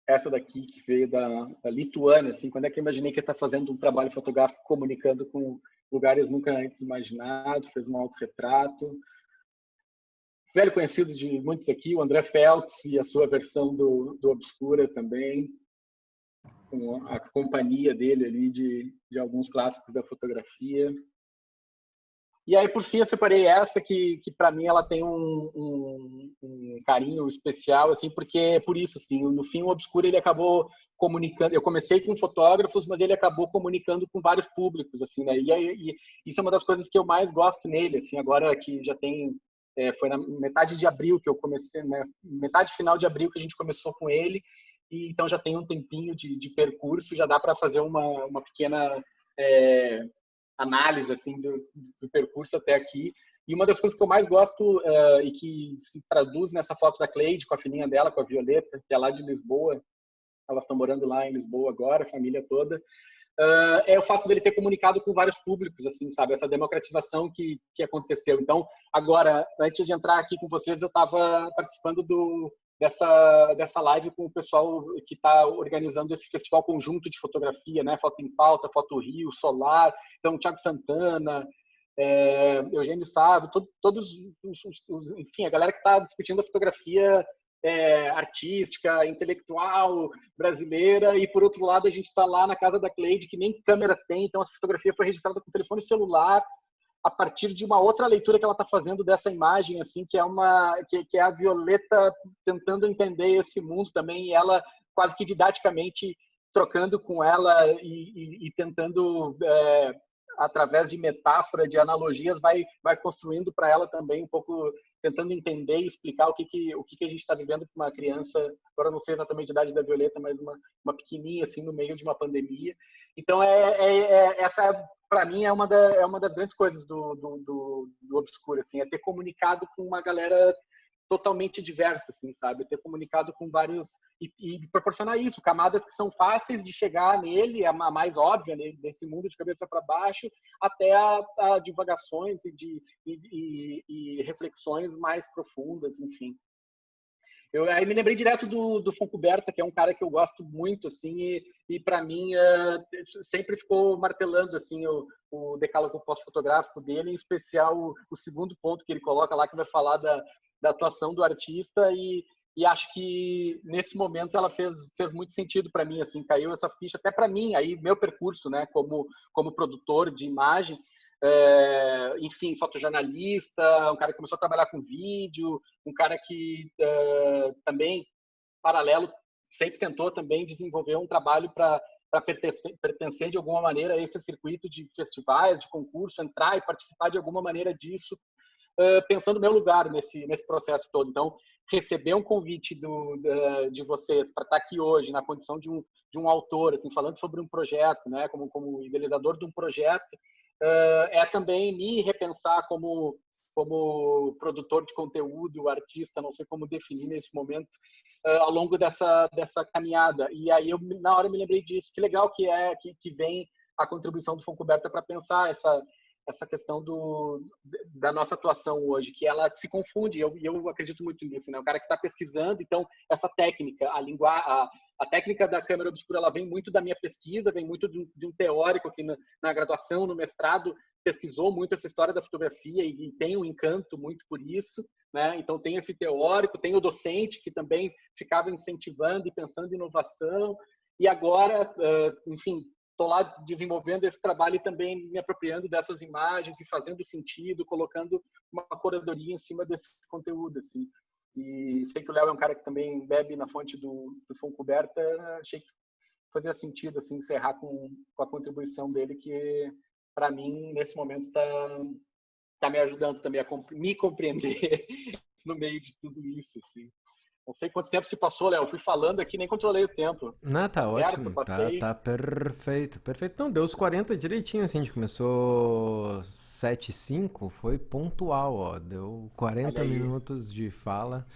Speaker 1: Essa daqui que veio da Lituânia, assim, quando é que eu imaginei que ia estar fazendo um trabalho fotográfico comunicando com lugares nunca antes imaginados. Fez um autorretrato. Velho conhecido de muitos aqui, o André Feltz e a sua versão do Obscura também, com a companhia dele ali de alguns clássicos da fotografia. E aí, por fim, eu separei essa que para mim ela tem um carinho especial, assim, porque é por isso, assim, no fim o Obscura ele acabou comunicando. Eu comecei com fotógrafos, mas ele acabou comunicando com vários públicos, assim, né? E isso é uma das coisas que eu mais gosto nele, assim, agora que já tem foi na metade de abril que eu comecei, né? Metade final de abril que a gente começou com ele, e então já tem um tempinho de percurso, já dá para fazer uma pequena análise, assim, do percurso até aqui. E uma das coisas que eu mais gosto e que se traduz nessa foto da Cleide, com a filhinha dela, com a Violeta, que é lá de Lisboa. Elas estão morando lá em Lisboa agora, a família toda. É o fato dele ter comunicado com vários públicos, assim, sabe? Essa democratização que aconteceu. Então, agora, antes de entrar aqui com vocês, eu estava participando dessa live com o pessoal que está organizando esse festival conjunto de fotografia, né? Foto em Pauta, Foto Rio, Solar. Então, Thiago Santana, Eugênio Sávio, todos enfim, a galera que está discutindo a fotografia artística, intelectual, brasileira. E por outro lado a gente está lá na casa da Cleide, que nem câmera tem, então essa fotografia foi registrada com telefone celular, a partir de uma outra leitura que ela está fazendo dessa imagem, assim, que é a Violeta tentando entender esse mundo também, e ela quase que didaticamente trocando com ela e tentando, através de metáfora, de analogias, vai construindo para ela também um pouco, tentando entender e explicar o que a gente está vivendo com uma criança, agora não sei exatamente a idade da Violeta, mas uma pequenininha, assim, no meio de uma pandemia. Então, essa, para mim, é uma das grandes coisas do Obscura, assim, é ter comunicado com uma galera totalmente diversa, assim, sabe? Ter comunicado com vários e proporcionar isso, camadas que são fáceis de chegar nele, a mais óbvia, né, desse mundo de cabeça para baixo, até a divagações e reflexões mais profundas, enfim. Eu aí me lembrei direto do Foncoberta, que é um cara que eu gosto muito, assim, e para mim sempre ficou martelando assim o decálogo pós-fotográfico dele, em especial o segundo ponto que ele coloca lá, que vai falar da atuação do artista, e acho que nesse momento ela fez muito sentido para mim, assim, caiu essa ficha até para mim, aí meu percurso, né, como produtor de imagem, enfim, fotojornalista, um cara que começou a trabalhar com vídeo, um cara que também, paralelo, sempre tentou também desenvolver um trabalho para pertencer de alguma maneira a esse circuito de festivais, de concurso, entrar e participar de alguma maneira disso, pensando no meu lugar nesse processo todo. Então, receber um convite de vocês para estar aqui hoje na condição de um autor, assim, falando sobre um projeto, né, como idealizador de um projeto, é também me repensar como produtor de conteúdo, artista, não sei como definir nesse momento, ao longo dessa caminhada. E aí na hora eu me lembrei disso. Que legal que vem a contribuição do Foncoberta para pensar essa questão da nossa atuação hoje, que ela se confunde, e eu acredito muito nisso, né? O cara que está pesquisando, então, essa técnica, a técnica da câmera obscura, ela vem muito da minha pesquisa, vem muito de um teórico que na graduação, no mestrado, pesquisou muito essa história da fotografia e tem um encanto muito por isso, né? Então, tem esse teórico, tem o docente que também ficava incentivando e pensando em inovação, e agora, enfim, estou lá desenvolvendo esse trabalho e também me apropriando dessas imagens e fazendo sentido, colocando uma curadoria em cima desse conteúdo, assim. E sei que o Léo é um cara que também bebe na fonte do Foncoberta, achei que fazia sentido, assim, encerrar com a contribuição dele, que, para mim, nesse momento, está me ajudando também a me compreender no meio de tudo isso, assim. Não sei quanto tempo se passou, Léo. Eu fui falando aqui, nem controlei o tempo.
Speaker 2: Não,
Speaker 1: Tá
Speaker 2: tá
Speaker 1: certo?
Speaker 2: ótimo,
Speaker 1: Passei.
Speaker 2: tá perfeito, perfeito. Não, deu os 40 direitinho, assim, a gente começou 7:05, foi pontual, ó, deu
Speaker 1: Olha
Speaker 2: 40
Speaker 1: aí.
Speaker 2: minutos de fala,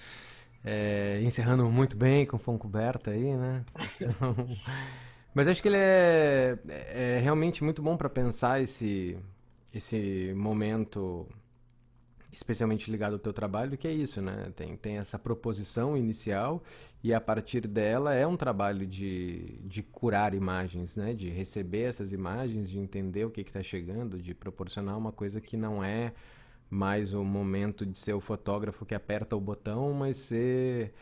Speaker 2: encerrando muito bem com fone coberta aí, né? Então, mas acho que ele é realmente muito bom para pensar esse momento especialmente ligado ao teu trabalho, que é isso, né? Tem essa proposição inicial e a partir dela é um trabalho de curar imagens, né? De receber essas imagens, de entender o que está chegando, de proporcionar uma coisa que não é mais o momento de ser o fotógrafo que aperta o botão, mas ser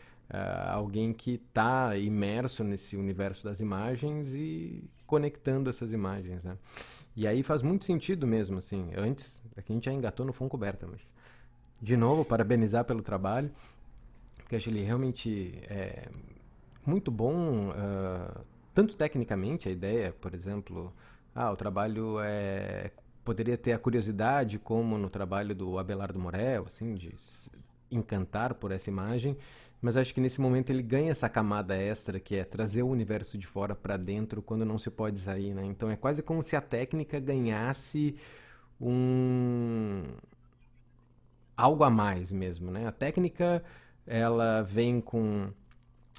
Speaker 2: alguém que está imerso nesse universo das imagens e conectando essas imagens, né? E aí faz muito sentido mesmo, assim. Antes, aqui a gente já engatou no fundo coberta, mas de novo, parabenizar pelo trabalho, porque acho ele realmente muito bom, tanto tecnicamente, a ideia, por exemplo, o trabalho poderia ter a curiosidade, como no trabalho do Abelardo Morel, assim, de encantar por essa imagem, mas acho que nesse momento ele ganha essa camada extra, que é trazer o universo de fora para dentro quando não se pode sair, né? Então é quase como se a técnica ganhasse um algo a mais mesmo, né? A técnica, ela vem com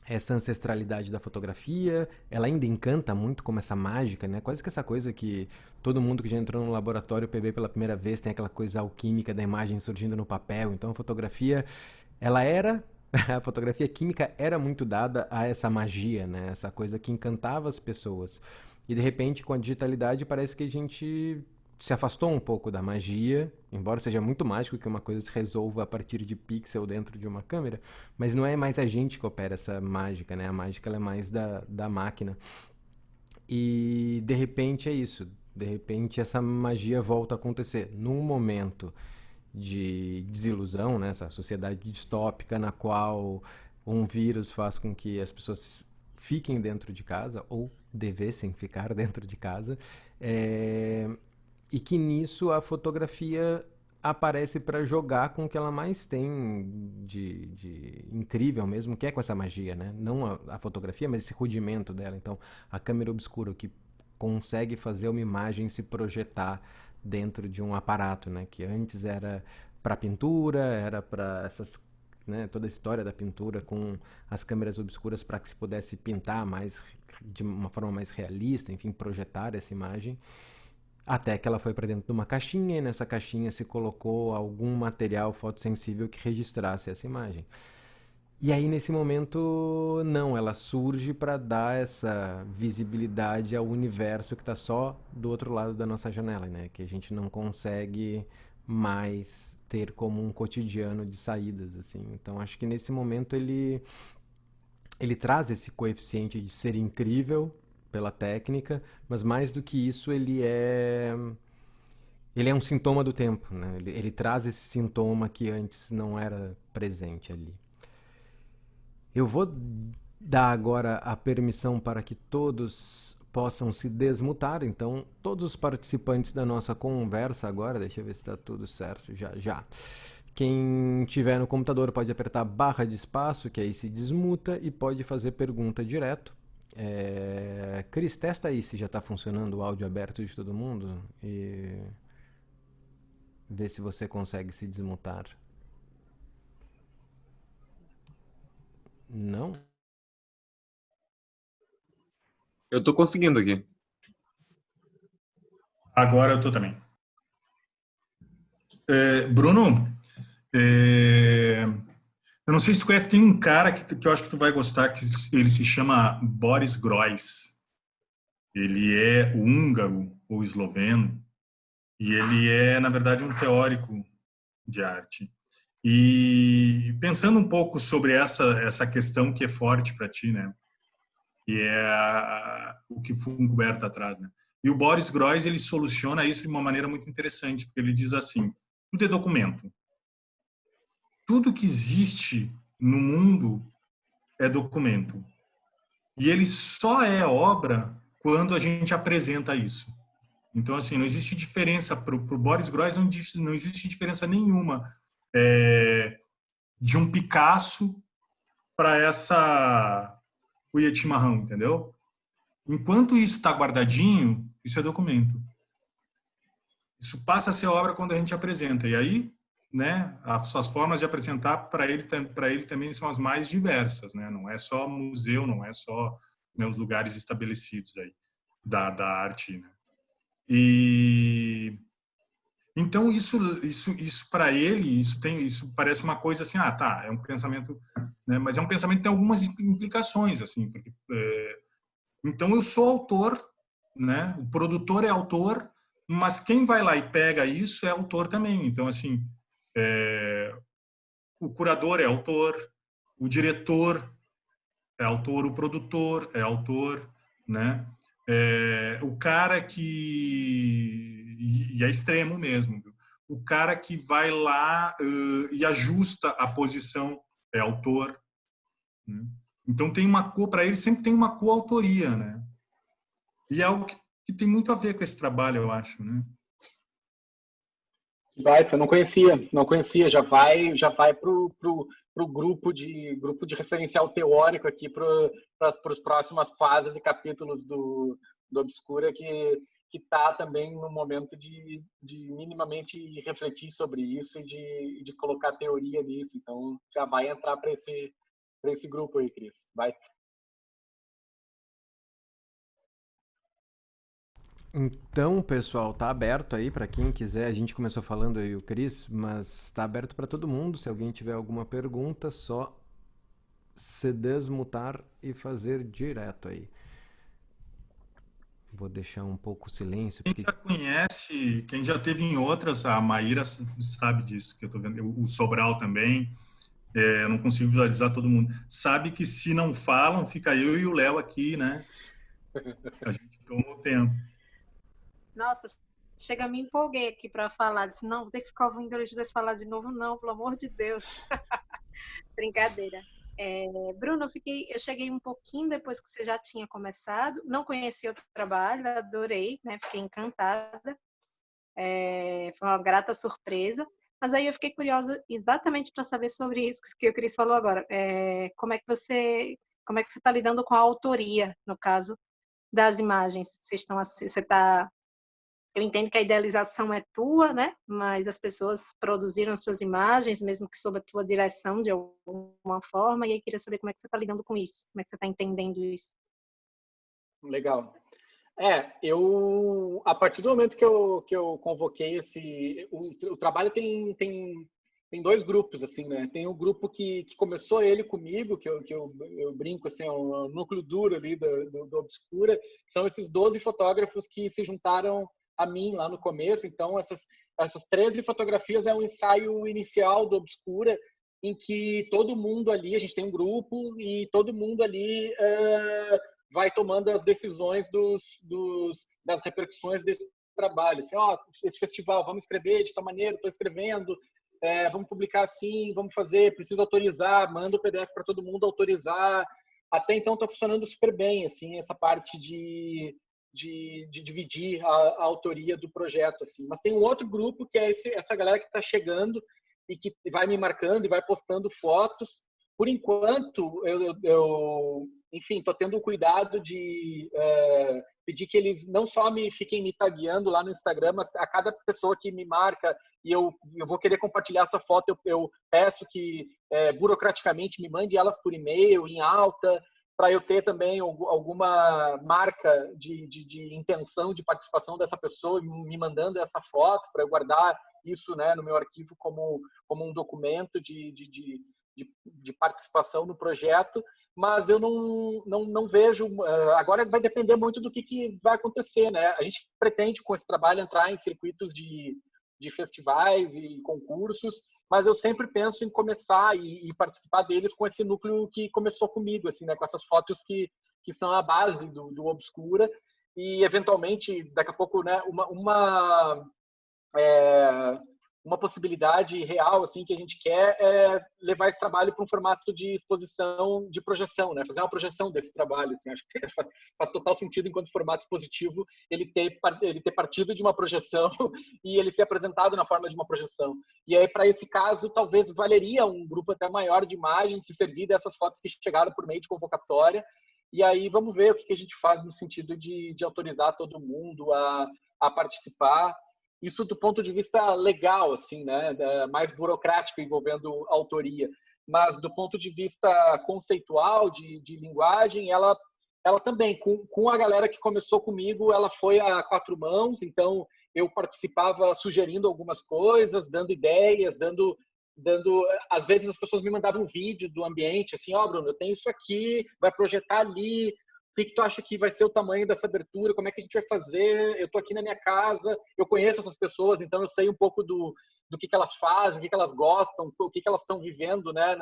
Speaker 2: essa ancestralidade da fotografia, ela ainda encanta muito como essa mágica, né? Quase que essa coisa que todo mundo que já entrou no laboratório PB pela primeira vez tem aquela coisa alquímica da imagem surgindo no papel. Então a fotografia, ela era a fotografia química era muito dada a essa magia, né? Essa coisa que encantava as pessoas. E de repente, com a digitalidade, parece que a gente se afastou um pouco da magia, embora seja muito mágico que uma coisa se resolva a partir de pixel dentro de uma câmera, mas não é mais a gente que opera essa mágica, né? A mágica ela é mais da máquina. E de repente é isso. de repente essa magia volta a acontecer num momento de desilusão, né? Essa sociedade distópica na qual um vírus faz com que as pessoas fiquem dentro de casa ou devessem ficar dentro de casa, é, e que nisso a fotografia aparece para jogar com o que ela mais tem de incrível mesmo, que é com essa magia, né? Não a fotografia, mas esse rudimento dela. Então, a câmera obscura que consegue fazer uma imagem se projetar dentro de um aparato, né? Que antes era para pintura, era para essas, né, toda a história da pintura com as câmeras obscuras para que se pudesse pintar mais de uma forma mais realista, enfim, projetar essa imagem. Até que ela foi para dentro de uma caixinha e nessa caixinha se colocou algum material fotossensível que registrasse essa imagem. E aí, nesse momento, não, ela surge para dar essa visibilidade ao universo que está só do outro lado da nossa janela, né? Que a gente não consegue mais ter como um cotidiano de saídas, assim. Então, acho que nesse momento ele traz esse coeficiente de ser incrível pela técnica, mas mais do que isso, ele é um sintoma do tempo, né? Ele traz esse sintoma que antes não era presente ali. Eu vou dar agora a permissão para que todos possam se desmutar, então todos os participantes da nossa conversa agora, deixa eu ver se está tudo certo, já. Quem tiver no computador pode apertar barra de espaço, que aí se desmuta e pode fazer pergunta direto. Cris, testa aí se já está funcionando o áudio aberto de todo mundo e vê se você consegue se desmutar. Não?
Speaker 3: Eu tô conseguindo aqui.
Speaker 4: Agora eu tô também. Bruno, eu não sei se tu conhece, tem um cara que eu acho que tu vai gostar, que ele se chama Boris Groys. Ele é húngaro ou esloveno e ele é, na verdade, um teórico de arte. E pensando um pouco sobre essa questão que é forte para ti, né? Que é o que Funcoberta atrás, né? E o Boris Groys, ele soluciona isso de uma maneira muito interessante, porque ele diz assim: tudo é documento. Tudo que existe no mundo é documento. E ele só é obra quando a gente apresenta isso. Então, assim, não existe diferença para o Boris Groys, não existe diferença nenhuma de um Picasso para essa cuia de chimarrão, entendeu? Enquanto isso está guardadinho, isso é documento. Isso passa a ser obra quando a gente apresenta. E aí, né, as formas de apresentar para ele também são as mais diversas, né? Não é só museu, não é só, né, os lugares estabelecidos aí da arte, né? E então isso para ele, isso parece uma coisa assim, tá, é um pensamento, né, mas é um pensamento que tem algumas implicações assim, porque então eu sou autor, né? O produtor é autor, mas quem vai lá e pega isso é autor também. Então, assim, o curador é autor, o diretor é autor, o produtor é autor, né? O cara e é extremo mesmo, viu? O cara que vai lá e ajusta a posição é autor, né? Então tem para ele sempre tem uma coautoria, né? E é algo que tem muito a ver com esse trabalho, eu acho, né?
Speaker 1: Baita, não conhecia, já vai pro grupo de referencial teórico aqui para as próximas fases e capítulos do Obscura, que está também no momento de minimamente refletir sobre isso e de colocar teoria nisso. Então, já vai entrar para esse grupo aí, Cris. Vai.
Speaker 2: Então, pessoal, tá aberto aí para quem quiser. A gente começou falando aí o Cris, mas tá aberto para todo mundo. Se alguém tiver alguma pergunta, só se desmutar e fazer direto aí. Vou deixar um pouco o silêncio.
Speaker 4: Quem já conhece, quem já teve em outras, a Maíra sabe disso, que eu tô vendo, o Sobral também, eu não consigo visualizar todo mundo. Sabe que se não falam, fica eu e o Léo aqui, né? A gente toma o tempo.
Speaker 5: Nossa, chega, me empolguei aqui para falar. Disse, não, vou ter que ficar ouvindo eles dois falar de novo, não, pelo amor de Deus. Brincadeira. Bruno, eu cheguei um pouquinho depois que você já tinha começado, não conheci outro trabalho, adorei, né? Fiquei encantada. Foi uma grata surpresa. Mas aí eu fiquei curiosa exatamente para saber sobre isso que o Cris falou agora. Como é que você está lidando com a autoria, no caso das imagens? Eu entendo que a idealização é tua, né? Mas as pessoas produziram suas imagens, mesmo que sob a tua direção de alguma forma. E aí queria saber como é que você está lidando com isso, como é que você está entendendo isso.
Speaker 1: Legal. A partir do momento que eu convoquei o trabalho tem dois grupos, assim, né? Tem um grupo que começou ele comigo, que eu brinco, assim, é um núcleo duro ali do Obscura. São esses 12 fotógrafos que se juntaram a mim lá no começo. Então, essas 13 fotografias é um ensaio inicial do Obscura, em que todo mundo ali, a gente tem um grupo, e todo mundo ali vai tomando as decisões das repercussões desse trabalho. Assim, esse festival, vamos escrever de tal maneira, estou escrevendo, vamos publicar assim, vamos fazer, precisa autorizar, manda o PDF para todo mundo autorizar. Até então está funcionando super bem, assim, essa parte de dividir a autoria do projeto, assim. Mas tem um outro grupo que é essa galera que está chegando e que vai me marcando e vai postando fotos. Por enquanto, enfim, estou tendo o cuidado de pedir que eles não só fiquem me tagueando lá no Instagram, mas a cada pessoa que me marca e eu vou querer compartilhar essa foto, eu peço que burocraticamente me mande elas por e-mail, em alta, para eu ter também alguma marca de intenção de participação dessa pessoa me mandando essa foto, para eu guardar isso, né, no meu arquivo como um documento de participação no projeto. Mas eu não vejo. Agora vai depender muito do que vai acontecer, né? A gente pretende, com esse trabalho, entrar em circuitos de festivais e concursos, mas eu sempre penso em começar e participar deles com esse núcleo que começou comigo, assim, né? Com essas fotos que são a base do Obscura, e eventualmente, daqui a pouco, né? Uma possibilidade real, assim, que a gente quer é levar esse trabalho para um formato de exposição, de projeção, né? Fazer uma projeção desse trabalho, assim. Acho que faz total sentido, enquanto formato expositivo, ele ter partido de uma projeção e ele ser apresentado na forma de uma projeção. E aí, para esse caso, talvez valeria um grupo até maior de imagens se servir dessas fotos que chegaram por meio de convocatória. E aí vamos ver o que a gente faz no sentido de autorizar todo mundo a participar. Isso do ponto de vista legal, assim, né, mais burocrático, envolvendo autoria. Mas do ponto de vista conceitual, de linguagem, ela também, com a galera que começou comigo, ela foi a quatro mãos. Então eu participava sugerindo algumas coisas, dando ideias, dando às vezes as pessoas me mandavam um vídeo do ambiente, assim, Bruno, eu tenho isso aqui, vai projetar ali, o que tu acha que vai ser o tamanho dessa abertura? Como é que a gente vai fazer? Eu estou aqui na minha casa, eu conheço essas pessoas, então eu sei um pouco do que elas fazem, o que elas gostam, o que elas estão vivendo, né?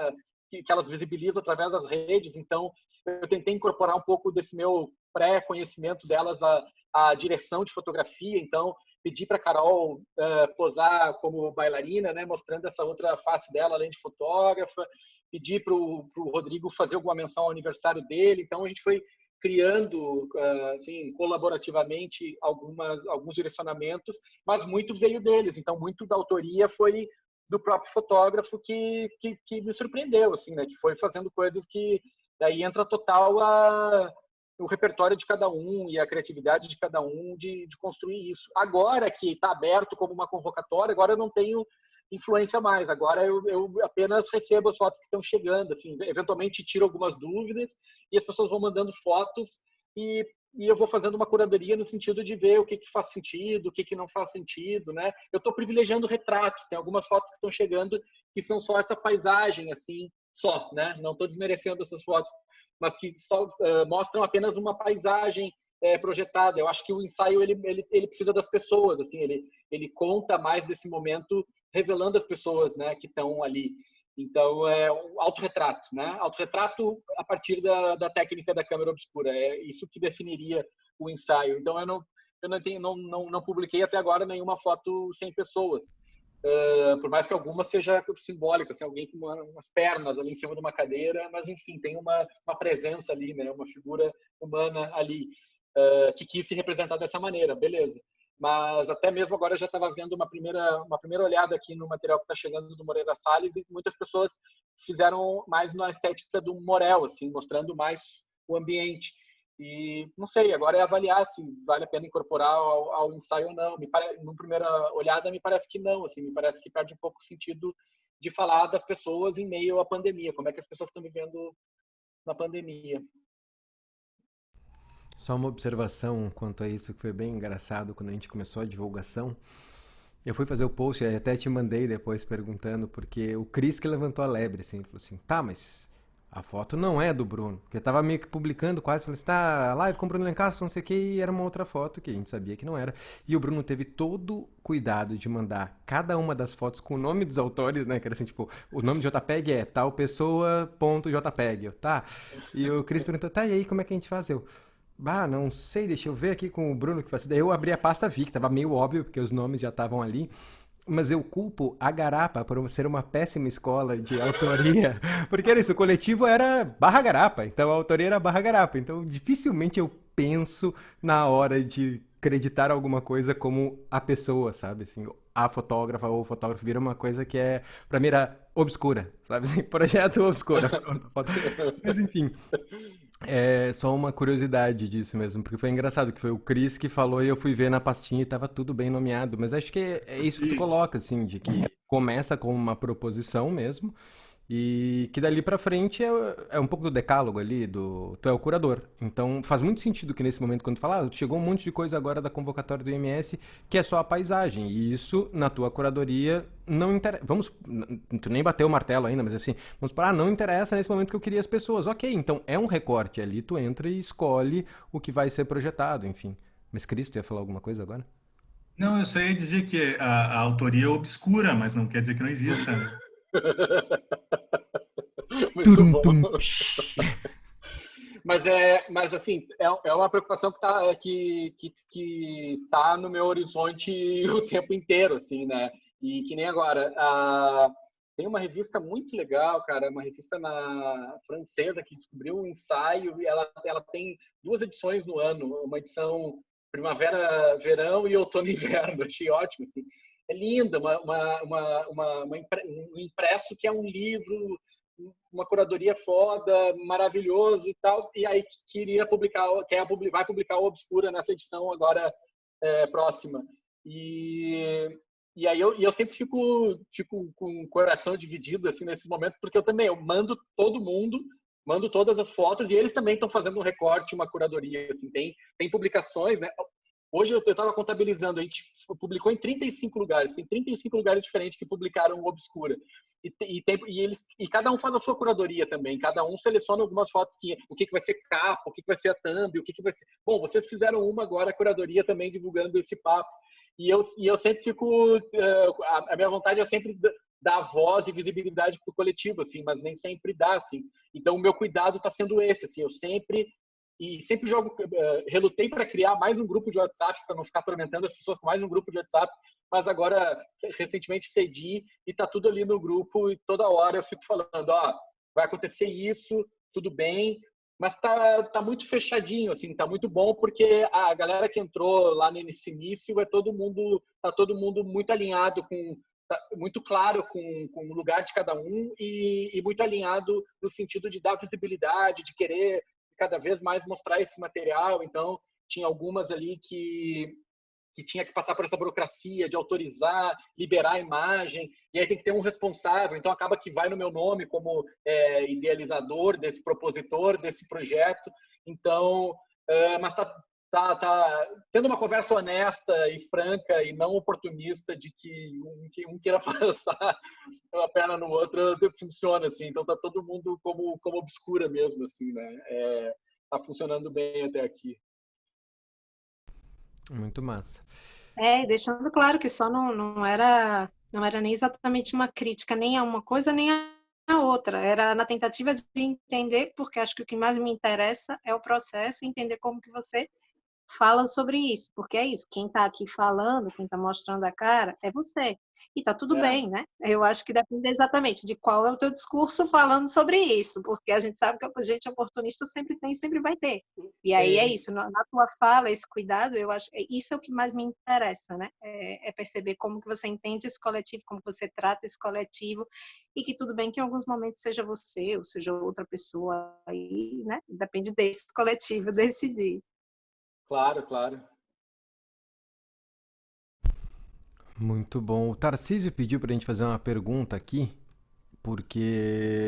Speaker 1: Que elas visibilizam através das redes. Então, eu tentei incorporar um pouco desse meu pré-conhecimento delas à direção de fotografia. Então, pedi para a Carol posar como bailarina, né? Mostrando essa outra face dela, além de fotógrafa. Pedi para o Rodrigo fazer alguma menção ao aniversário dele. Então, a gente foi criando, assim, colaborativamente alguns direcionamentos, mas muito veio deles. Então, muito da autoria foi do próprio fotógrafo que me surpreendeu, assim, né? Que foi fazendo coisas que daí entra total o repertório de cada um e a criatividade de cada um de construir isso. Agora que está aberto como uma convocatória, agora eu não tenho influência mais. Agora eu apenas recebo as fotos que estão chegando, assim, eventualmente tiro algumas dúvidas e as pessoas vão mandando fotos e eu vou fazendo uma curadoria no sentido de ver o que faz sentido, o que não faz sentido, né? Eu estou privilegiando retratos, tem algumas fotos que estão chegando que são só essa paisagem, assim, só, né? Não estou desmerecendo essas fotos, mas que só mostram apenas uma paisagem projetada. Eu acho que o ensaio ele precisa das pessoas, assim, ele conta mais desse momento revelando as pessoas, né, que estão ali. Então, é um autorretrato, né? Autorretrato a partir da técnica da câmera obscura. É isso que definiria o ensaio. Então, eu não publiquei até agora nenhuma foto sem pessoas. Por mais que alguma seja simbólica, assim, alguém com umas pernas ali em cima de uma cadeira, mas enfim, tem uma presença ali, né, uma figura humana ali, que quis se representar dessa maneira, beleza. Mas até mesmo agora eu já estava vendo uma primeira olhada aqui no material que está chegando do Moreira Salles, e muitas pessoas fizeram mais na estética do Morel, assim, mostrando mais o ambiente. E não sei, agora é avaliar se vale a pena incorporar ao ensaio ou não. Numa primeira olhada, me parece que não, assim, me parece que perde um pouco o sentido de falar das pessoas em meio à pandemia, como é que as pessoas estão vivendo na pandemia.
Speaker 2: Só uma observação quanto a isso que foi bem engraçado quando a gente começou a divulgação. Eu fui fazer o post e até te mandei depois perguntando, porque o Cris que levantou a lebre, assim, ele falou assim, tá, mas a foto não é do Bruno. Porque eu tava meio que publicando quase, falei assim, tá, live com o Bruno Lencastre, não sei o que, e era uma outra foto que a gente sabia que não era. E o Bruno teve todo o cuidado de mandar cada uma das fotos com o nome dos autores, né, que era assim, tipo, o nome de JPEG é tal pessoa, ponto JPEG, eu, tá. E o Cris perguntou, tá, e aí, como é que a gente faz? Eu, não sei, deixa eu ver aqui com o Bruno que faz. Daí eu abri a pasta, vi que tava meio óbvio, porque os nomes já estavam ali. Mas eu culpo a Garapa por ser uma péssima escola de autoria. Porque era isso, o coletivo era barra Garapa, então a autoria era barra Garapa. Então dificilmente eu penso na hora de acreditar alguma coisa como a pessoa, sabe? Assim, a fotógrafa ou o fotógrafo vira uma coisa que é, pra mim era obscura, sabe? Assim, projeto obscura. Mas enfim. É só uma curiosidade disso mesmo, porque foi engraçado que foi o Cris que falou e eu fui ver na pastinha e tava tudo bem nomeado, mas acho que é isso que tu coloca, assim, de que começa com uma proposição mesmo e que dali pra frente é um pouco do decálogo ali, tu é o curador. Então faz muito sentido que nesse momento quando tu fala, chegou um monte de coisa agora da convocatória do IMS que é só a paisagem, e isso na tua curadoria não interessa, tu nem bateu o martelo ainda, mas assim, vamos parar, não interessa nesse momento que eu queria as pessoas. Ok, então é um recorte ali, tu entra e escolhe o que vai ser projetado, enfim. Mas Cristo ia falar alguma coisa agora?
Speaker 4: Não, eu só ia dizer que a autoria é obscura, mas não quer dizer que não exista, né?
Speaker 1: Muito
Speaker 2: Turum,
Speaker 1: bom.
Speaker 2: tum,
Speaker 1: Mas assim, é uma preocupação que tá no meu horizonte o tempo inteiro, assim, né? E que nem agora. Tem uma revista muito legal, cara, uma revista francesa que descobriu um ensaio e ela tem 2 edições no ano, uma edição primavera, verão e outono e inverno. Achei ótimo, assim. É linda, um impresso que é um livro, uma curadoria foda, maravilhoso e tal, e aí queria publicar, vai publicar o Obscura nessa edição agora próxima. E aí eu sempre fico com o coração dividido assim nesse momento, porque eu mando todo mundo, mando todas as fotos e eles também estão fazendo um recorte, uma curadoria, assim, tem publicações, né? Hoje eu estava contabilizando, a gente publicou em 35 lugares, tem 35 lugares diferentes que publicaram o Obscura. E cada um faz a sua curadoria também, cada um seleciona algumas fotos, o que vai ser capa, o que vai ser a thumb, o que vai ser... Bom, vocês fizeram uma agora, a curadoria também divulgando esse papo. E eu sempre fico... A minha vontade é sempre dar voz e visibilidade para o coletivo, assim, mas nem sempre dá, assim. Então o meu cuidado está sendo esse, assim, eu sempre relutei para criar mais um grupo de WhatsApp para não ficar atormentando as pessoas com mais um grupo de WhatsApp, mas agora recentemente cedi e tá tudo ali no grupo e toda hora eu fico falando, vai acontecer isso, tudo bem, mas tá muito fechadinho, assim, tá muito bom porque a galera que entrou lá nesse início tá todo mundo muito alinhado tá muito claro com o lugar de cada um e muito alinhado no sentido de dar visibilidade, de querer cada vez mais mostrar esse material. Então tinha algumas ali que tinha que passar por essa burocracia de autorizar, liberar a imagem, e aí tem que ter um responsável, então acaba que vai no meu nome como idealizador, desse propositor, desse projeto. Então, mas tá tendo uma conversa honesta e franca e não oportunista de que um queira passar uma perna no outro, funciona assim. Então tá todo mundo como obscura mesmo, assim, né? Tá funcionando bem até aqui.
Speaker 2: Muito massa.
Speaker 5: Deixando claro que só não era nem exatamente uma crítica nem a uma coisa nem a outra, era na tentativa de entender, porque acho que o que mais me interessa é o processo, entender como que você fala sobre isso, porque é isso, quem está aqui falando, quem está mostrando a cara, é você. E tá tudo bem, né? Eu acho que depende exatamente de qual é o teu discurso falando sobre isso, porque a gente sabe que a gente oportunista sempre tem e sempre vai ter. E aí é isso, na tua fala, esse cuidado, eu acho, isso é o que mais me interessa, né? É perceber como que você entende esse coletivo, como que você trata esse coletivo, e que tudo bem que em alguns momentos seja você ou seja outra pessoa aí, né? Depende desse coletivo decidir.
Speaker 1: Claro, claro.
Speaker 2: Muito bom. O Tarcísio pediu pra gente fazer uma pergunta aqui, porque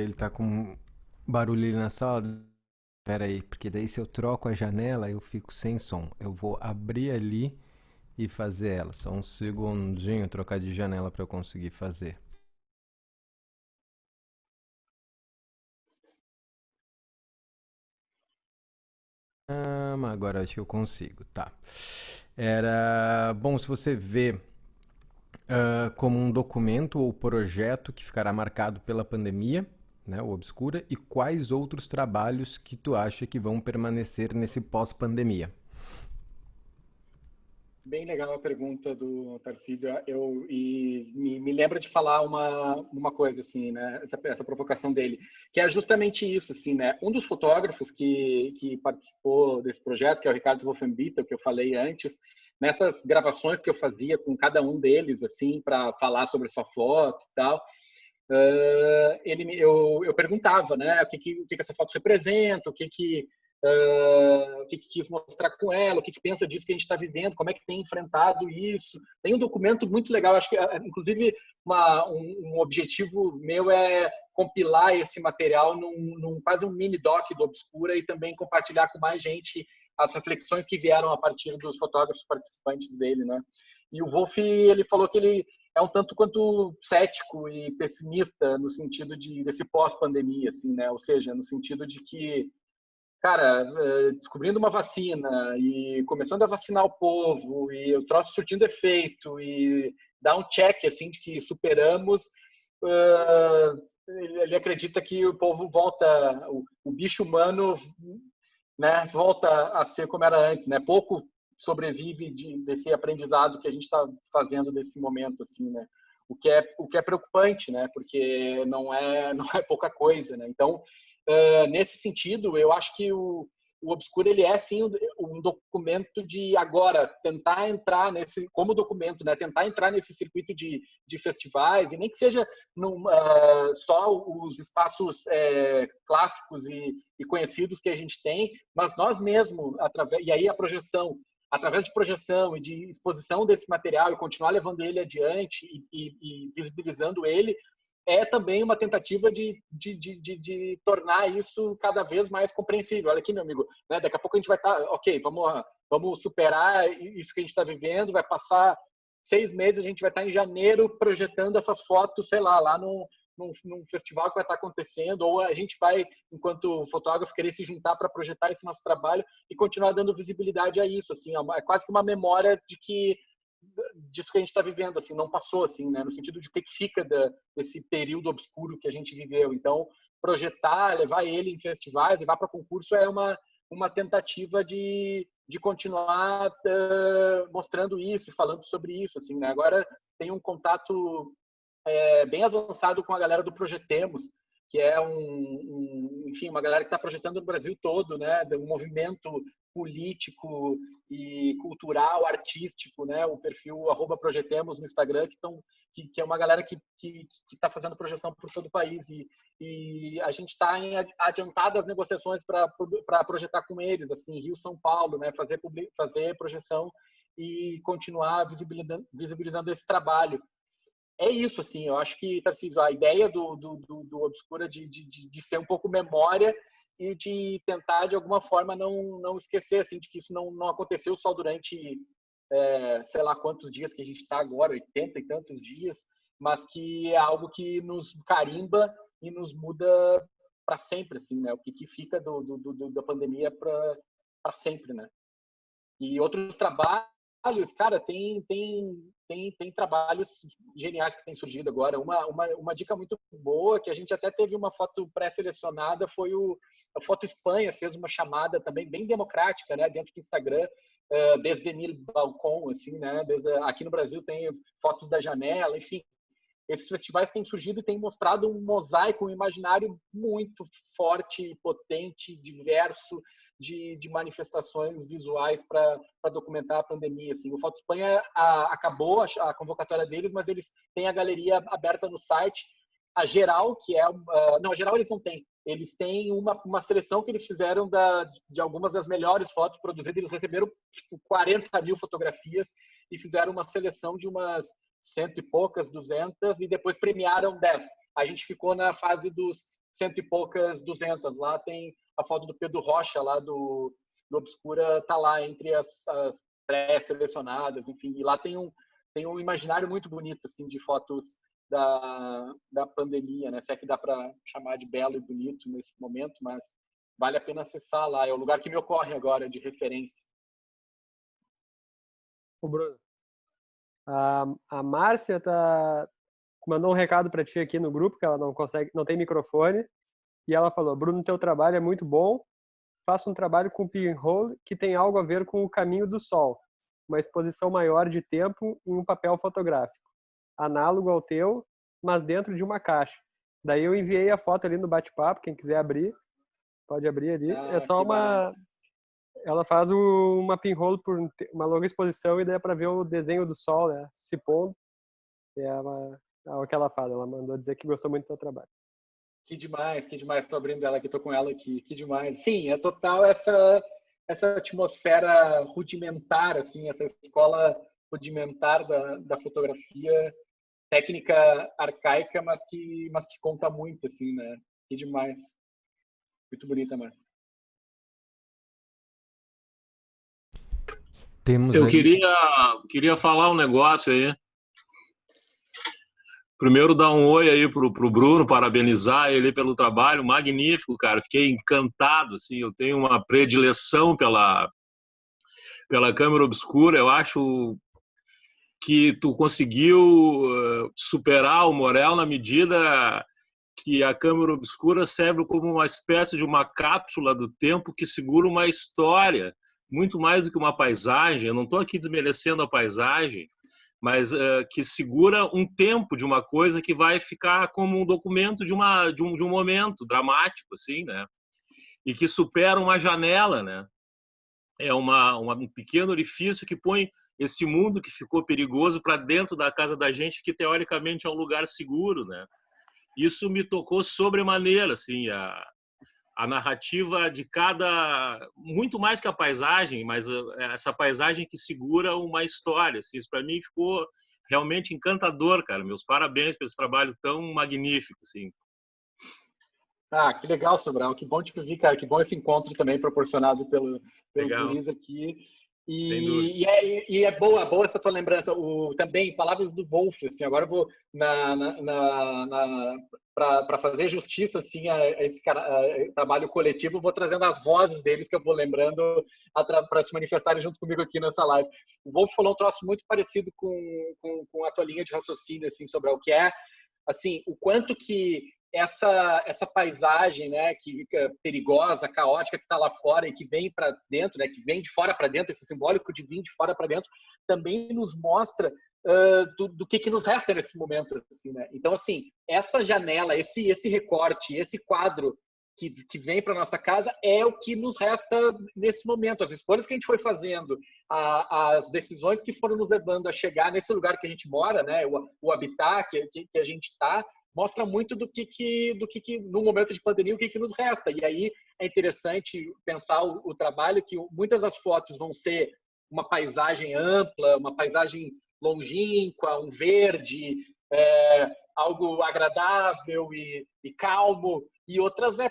Speaker 2: ele tá com barulho ali na sala. Pera aí, porque daí se eu troco a janela eu fico sem som. Eu vou abrir ali e fazer ela. Só um segundinho, trocar de janela pra eu conseguir fazer. Mas agora acho que eu consigo, tá. Era bom se você vê como um documento ou projeto que ficará marcado pela pandemia, né, o Obscura, e quais outros trabalhos que tu acha que vão permanecer nesse pós-pandemia.
Speaker 1: Bem legal a pergunta do Tarcísio. E me lembra de falar uma coisa, assim, né? Essa provocação dele, que é justamente isso, assim, né? Um dos fotógrafos que participou desse projeto, que é o Ricardo Wolfenbittel, que eu falei antes, nessas gravações que eu fazia com cada um deles, assim, para falar sobre sua foto e tal, eu perguntava, né, o que essa foto representa, o que quis mostrar com ela, o que pensa disso que a gente está vivendo, como é que tem enfrentado isso. Tem um documento muito legal, acho que, inclusive, um objetivo meu é compilar esse material num quase um mini doc do Obscura e também compartilhar com mais gente as reflexões que vieram a partir dos fotógrafos participantes dele, né? E o Wolf, ele falou que ele é um tanto quanto cético e pessimista no sentido desse pós-pandemia, assim, né? Ou seja, no sentido de que, cara, descobrindo uma vacina e começando a vacinar o povo e o troço surtindo efeito e dar um check, assim, de que superamos, ele acredita que o povo volta, o bicho humano, né, volta a ser como era antes, né? Pouco sobrevive desse aprendizado que a gente está fazendo desse momento, assim, né? O que é preocupante, né? Porque não é pouca coisa, né? Então, nesse sentido, eu acho que o Obscura, ele é sim um documento de agora tentar entrar nesse, como documento, né? Tentar entrar nesse circuito de festivais, e nem que seja só os espaços clássicos e conhecidos que a gente tem, mas nós mesmos, e aí a projeção, através de projeção e de exposição desse material e continuar levando ele adiante e visibilizando ele, é também uma tentativa de tornar isso cada vez mais compreensível. Olha aqui, meu amigo, né? Daqui a pouco a gente vai estar, ok, vamos superar isso que a gente está vivendo, vai passar 6 meses, a gente vai estar em janeiro projetando essas fotos, sei lá num festival que vai estar acontecendo, ou a gente vai, enquanto fotógrafo, querer se juntar para projetar esse nosso trabalho e continuar dando visibilidade a isso, assim, é quase que uma memória disso que a gente está vivendo, assim, não passou, assim, né, no sentido de o que fica desse período obscuro que a gente viveu. Então, projetar, levar ele em festivais, levar para concurso é uma tentativa de continuar mostrando isso, falando sobre isso, assim, né? Agora tem um contato bem avançado com a galera do Projetemos, que é enfim, uma galera que está projetando no Brasil todo, né, de um movimento político e cultural, artístico, né, o perfil @projetemos no Instagram, que é uma galera que está fazendo projeção por todo o país, e a gente está em adiantadas negociações para projetar com eles, assim, Rio, São Paulo, né, fazer projeção e continuar visibilizando esse trabalho. É isso, assim, eu acho que, Tarcísio, a ideia do Obscura de ser um pouco memória e de tentar, de alguma forma, não esquecer, assim, de que isso não aconteceu só durante, sei lá quantos dias que a gente está agora, 80 e tantos dias, mas que é algo que nos carimba e nos muda para sempre, assim, né? O que fica da pandemia para sempre, né? E outros trabalhos, cara, tem trabalhos geniais que têm surgido agora. Uma dica muito boa, que a gente até teve uma foto pré-selecionada, foi a Foto Espanha, fez uma chamada também bem democrática, né, dentro do Instagram, desde mil balcão, assim, né? Aqui no Brasil tem fotos da janela, enfim. Esses festivais têm surgido e têm mostrado um mosaico, um imaginário muito forte, potente, diverso de manifestações visuais para documentar a pandemia. Assim. O Foto Espanha acabou a convocatória deles, mas eles têm a galeria aberta no site. A Geral, que é... não, a Geral eles não têm. Eles têm uma seleção que eles fizeram de algumas das melhores fotos produzidas. Eles receberam tipo, 40 mil fotografias e fizeram uma seleção de umas 100 e poucas, 200, e depois premiaram 10. A gente ficou na fase dos 100 e poucas, 200. Lá tem a foto do Pedro Rocha, lá do Obscura, tá lá entre as pré-selecionadas, enfim. E lá tem um imaginário muito bonito, assim, de fotos da pandemia, né? Se é que dá para chamar de belo e bonito nesse momento, mas vale a pena acessar lá. É o lugar que me ocorre agora de referência.
Speaker 6: Ô, Bruno, a Márcia mandou um recado para ti aqui no grupo, que ela não tem microfone, e ela falou: Bruno, teu trabalho é muito bom, faça um trabalho com pinhole que tem algo a ver com o caminho do sol, uma exposição maior de tempo em um papel fotográfico, análogo ao teu, mas dentro de uma caixa. Daí eu enviei a foto ali no bate-papo, quem quiser abrir, pode abrir ali. É só uma... Ela faz uma pinhole por uma longa exposição e daí é para ver o desenho do sol, né, se pondo. É o que ela fala. Ela mandou dizer que gostou muito do seu trabalho.
Speaker 1: Que demais, que demais. Estou abrindo ela aqui, estou com ela aqui. Que demais. Sim, é total essa atmosfera rudimentar, assim, essa escola rudimentar da fotografia, técnica arcaica, mas que conta muito, assim, né? Que demais. Muito bonita, Márcia.
Speaker 3: Eu queria falar um negócio aí. Primeiro dar um oi aí pro Bruno, parabenizar ele pelo trabalho magnífico, cara. Fiquei encantado, assim. Eu tenho uma predileção pela câmera obscura. Eu acho que tu conseguiu superar o Morel na medida que a câmera obscura serve como uma espécie de uma cápsula do tempo que segura uma história, muito mais do que uma paisagem. Eu não estou aqui desmerecendo a paisagem, mas que segura um tempo de uma coisa que vai ficar como um documento de um momento dramático, assim, né? E que supera uma janela, né? É um pequeno orifício que põe esse mundo que ficou perigoso para dentro da casa da gente, que teoricamente é um lugar seguro, né? Isso me tocou sobremaneira, assim, a narrativa de muito mais que a paisagem, mas essa paisagem que segura uma história, assim, isso para mim ficou realmente encantador, cara. Meus parabéns por esse trabalho tão magnífico, assim.
Speaker 1: Ah, que legal, Sobral. Que bom te ouvir, cara. Que bom esse encontro também proporcionado pelos guris aqui. E é boa essa tua lembrança. Também, palavras do Wolf, assim, agora eu vou para fazer justiça assim, a esse trabalho coletivo, vou trazendo as vozes deles que eu vou lembrando para se manifestarem junto comigo aqui nessa live. O Wolf falou um troço muito parecido com a tua linha de raciocínio assim, sobre o que é assim, o quanto que essa paisagem, né, que perigosa, caótica, que está lá fora e que vem para dentro, né, que vem de fora para dentro, esse simbólico de vir de fora para dentro, também nos mostra do que nos resta nesse momento, assim, né? Então, assim, essa janela, esse recorte, esse quadro que vem para nossa casa é o que nos resta nesse momento. As escolhas que a gente foi fazendo, as decisões que foram nos levando a chegar nesse lugar que a gente mora, né, o habitat que a gente está, mostra muito do que no momento de pandemia, o que nos resta. E aí é interessante pensar o trabalho, que muitas das fotos vão ser uma paisagem ampla, uma paisagem longínqua, um verde, algo agradável e calmo, e outras é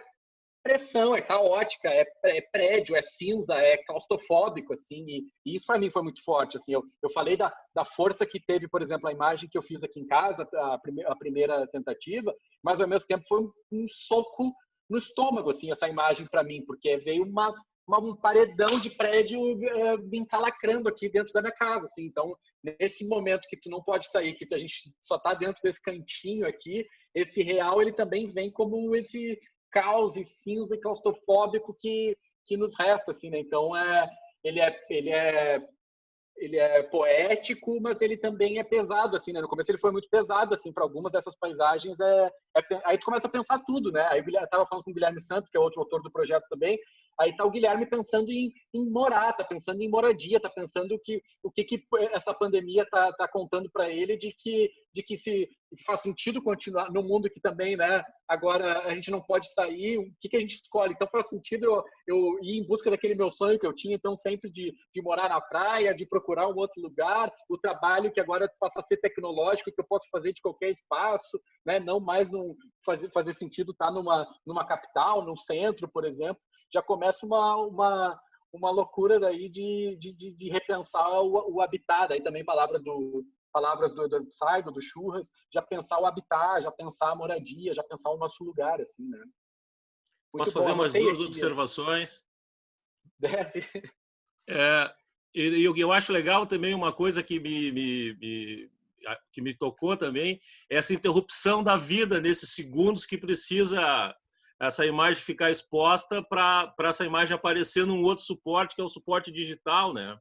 Speaker 1: pressão, é caótica, é prédio, é cinza, é claustrofóbico, assim, e isso para mim foi muito forte, assim, eu falei da força que teve, por exemplo, a imagem que eu fiz aqui em casa, a primeira tentativa, mas ao mesmo tempo foi um soco no estômago, assim, essa imagem para mim, porque veio um paredão de prédio me encalacrando aqui dentro da minha casa, assim, então, nesse momento que tu não pode sair, que a gente só está dentro desse cantinho aqui, esse real, ele também vem como esse caos e cinza e claustrofóbico que nos resta, assim, né? Então, ele é poético, mas ele também é pesado, assim, né? No começo ele foi muito pesado, assim, para algumas dessas paisagens. Aí tu começa a pensar tudo, né? Aí eu tava falando com o Guilherme Santos, que é outro autor do projeto também. Aí tá o Guilherme pensando em morar, tá pensando em moradia, tá pensando o que essa pandemia tá contando para ele de que se faz sentido continuar no mundo que também, né? Agora a gente não pode sair, o que a gente escolhe? Então faz sentido eu ir em busca daquele meu sonho que eu tinha, então sempre de morar na praia, de procurar um outro lugar, o trabalho que agora passa a ser tecnológico, que eu posso fazer de qualquer espaço, né? Não mais fazer sentido estar numa capital, num centro, por exemplo. Já começa uma loucura daí de repensar o habitat, daí também palavras do Psydo, do Churras, já pensar o habitat, já pensar a moradia, já pensar o nosso lugar, assim, né?
Speaker 3: Posso fazer umas duas observações?
Speaker 1: Deve.
Speaker 3: Eu acho legal também uma coisa que me tocou também, essa interrupção da vida nesses segundos que precisa essa imagem ficar exposta para essa imagem aparecer num outro suporte, que é o suporte digital, né?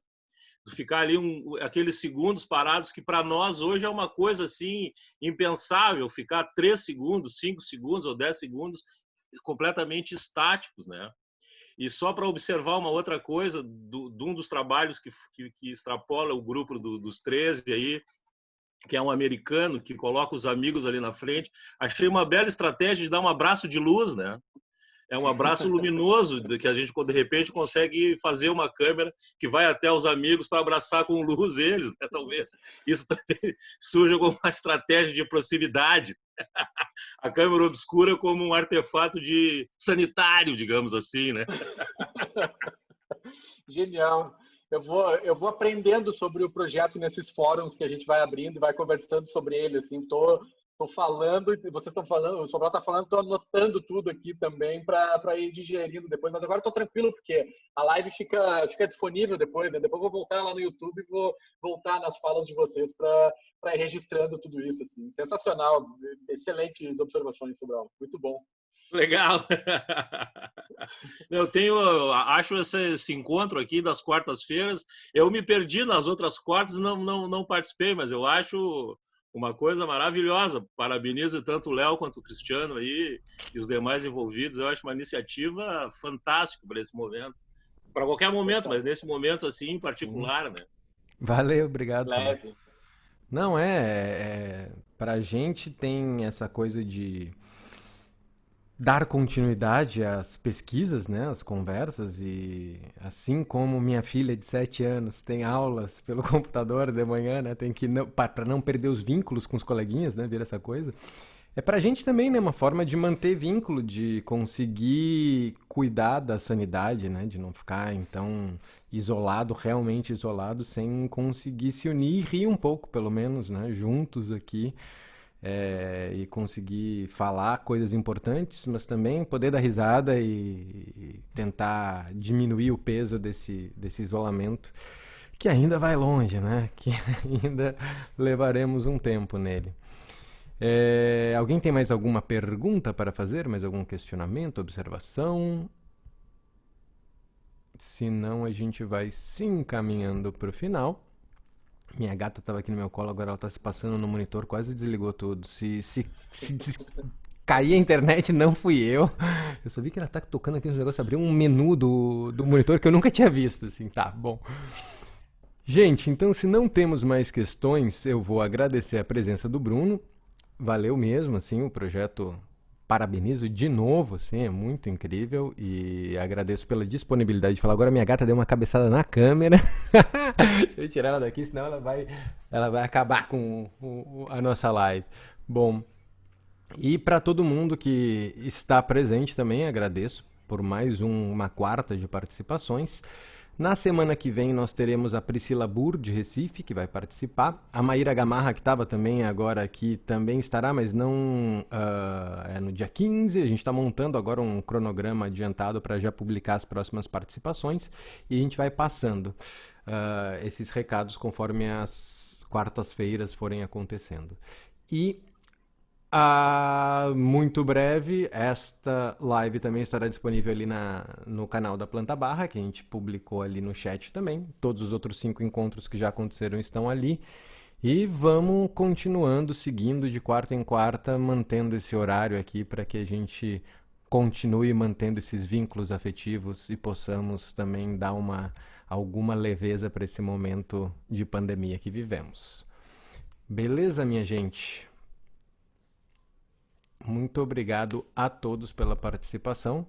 Speaker 3: Ficar ali aqueles segundos parados que para nós hoje é uma coisa assim impensável, ficar 3 segundos, 5 segundos ou 10 segundos completamente estáticos, né? E só para observar uma outra coisa, de um dos trabalhos que extrapola o grupo dos 13 aí, que é um americano que coloca os amigos ali na frente, achei uma bela estratégia de dar um abraço de luz, né? É um abraço luminoso que a gente, de repente, consegue fazer uma câmera que vai até os amigos para abraçar com luz eles, né? Talvez isso também surja como uma estratégia de proximidade. A câmera obscura como um artefato sanitário, digamos assim, né?
Speaker 1: Genial. Eu vou aprendendo sobre o projeto nesses fóruns que a gente vai abrindo e vai conversando sobre ele. Assim, tô falando, vocês estão falando, o Sobral está falando, estou anotando tudo aqui também para ir digerindo depois. Mas agora estou tranquilo porque a live fica disponível depois. Né? Depois eu vou voltar lá no YouTube e vou voltar nas falas de vocês para ir registrando tudo isso. Assim. Sensacional, excelentes observações, Sobral. Muito bom.
Speaker 3: Legal. Acho esse encontro aqui das quartas-feiras. Eu me perdi nas outras quartas, não participei, mas eu acho uma coisa maravilhosa. Parabenizo tanto o Léo quanto o Cristiano aí e os demais envolvidos. Eu acho uma iniciativa fantástica para esse momento. Para qualquer momento, mas nesse momento assim em particular, né?
Speaker 2: Valeu, obrigado.
Speaker 1: Leve.
Speaker 2: Não, pra gente tem essa coisa de dar continuidade às pesquisas, né, às conversas, e assim como minha filha de 7 anos tem aulas pelo computador de manhã, né, tem que para não perder os vínculos com os coleguinhas, né, ver essa coisa. É pra gente também, né, uma forma de manter vínculo, de conseguir cuidar da sanidade, né, de não ficar então isolado, realmente isolado, sem conseguir se unir e rir um pouco, pelo menos, né, juntos aqui. E conseguir falar coisas importantes, mas também poder dar risada e tentar diminuir o peso desse isolamento, que ainda vai longe, né? Que ainda levaremos um tempo nele. Alguém tem mais alguma pergunta para fazer? Mais algum questionamento, observação? Se não, a gente vai se encaminhando para o final. Minha gata estava aqui no meu colo, agora ela está se passando no monitor, quase desligou tudo. Se cair a internet, não fui eu. Eu só vi que ela tá tocando aqui nos negócios, abriu um menu do monitor que eu nunca tinha visto, assim, tá, bom. Gente, então se não temos mais questões, eu vou agradecer a presença do Bruno. Valeu mesmo, assim, o projeto... Parabenizo de novo, assim, é muito incrível e agradeço pela disponibilidade de falar. Agora minha gata deu uma cabeçada na câmera. Deixa eu tirar ela daqui, senão ela vai acabar com a nossa live. Bom, e para todo mundo que está presente também, agradeço por mais uma quarta de participações. Na semana que vem nós teremos a Priscila Burr, de Recife, que vai participar. A Maíra Gamarra, que estava também agora aqui, também estará, mas não é no dia 15. A gente está montando agora um cronograma adiantado para já publicar as próximas participações. E a gente vai passando esses recados conforme as quartas-feiras forem acontecendo. E Muito breve, esta live também estará disponível ali no canal da Planta Barra, que a gente publicou ali no chat também. Todos os outros 5 encontros que já aconteceram estão ali. E vamos continuando, seguindo de quarta em quarta, mantendo esse horário aqui para que a gente continue mantendo esses vínculos afetivos e possamos também dar alguma leveza para esse momento de pandemia que vivemos. Beleza, minha gente? Muito obrigado a todos pela participação.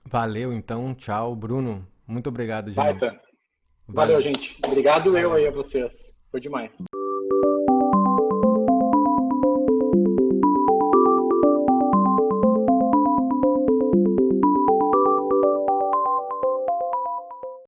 Speaker 2: Valeu, então. Tchau, Bruno. Muito obrigado de novo.
Speaker 1: Valeu, gente. Obrigado eu aí a vocês. Foi demais.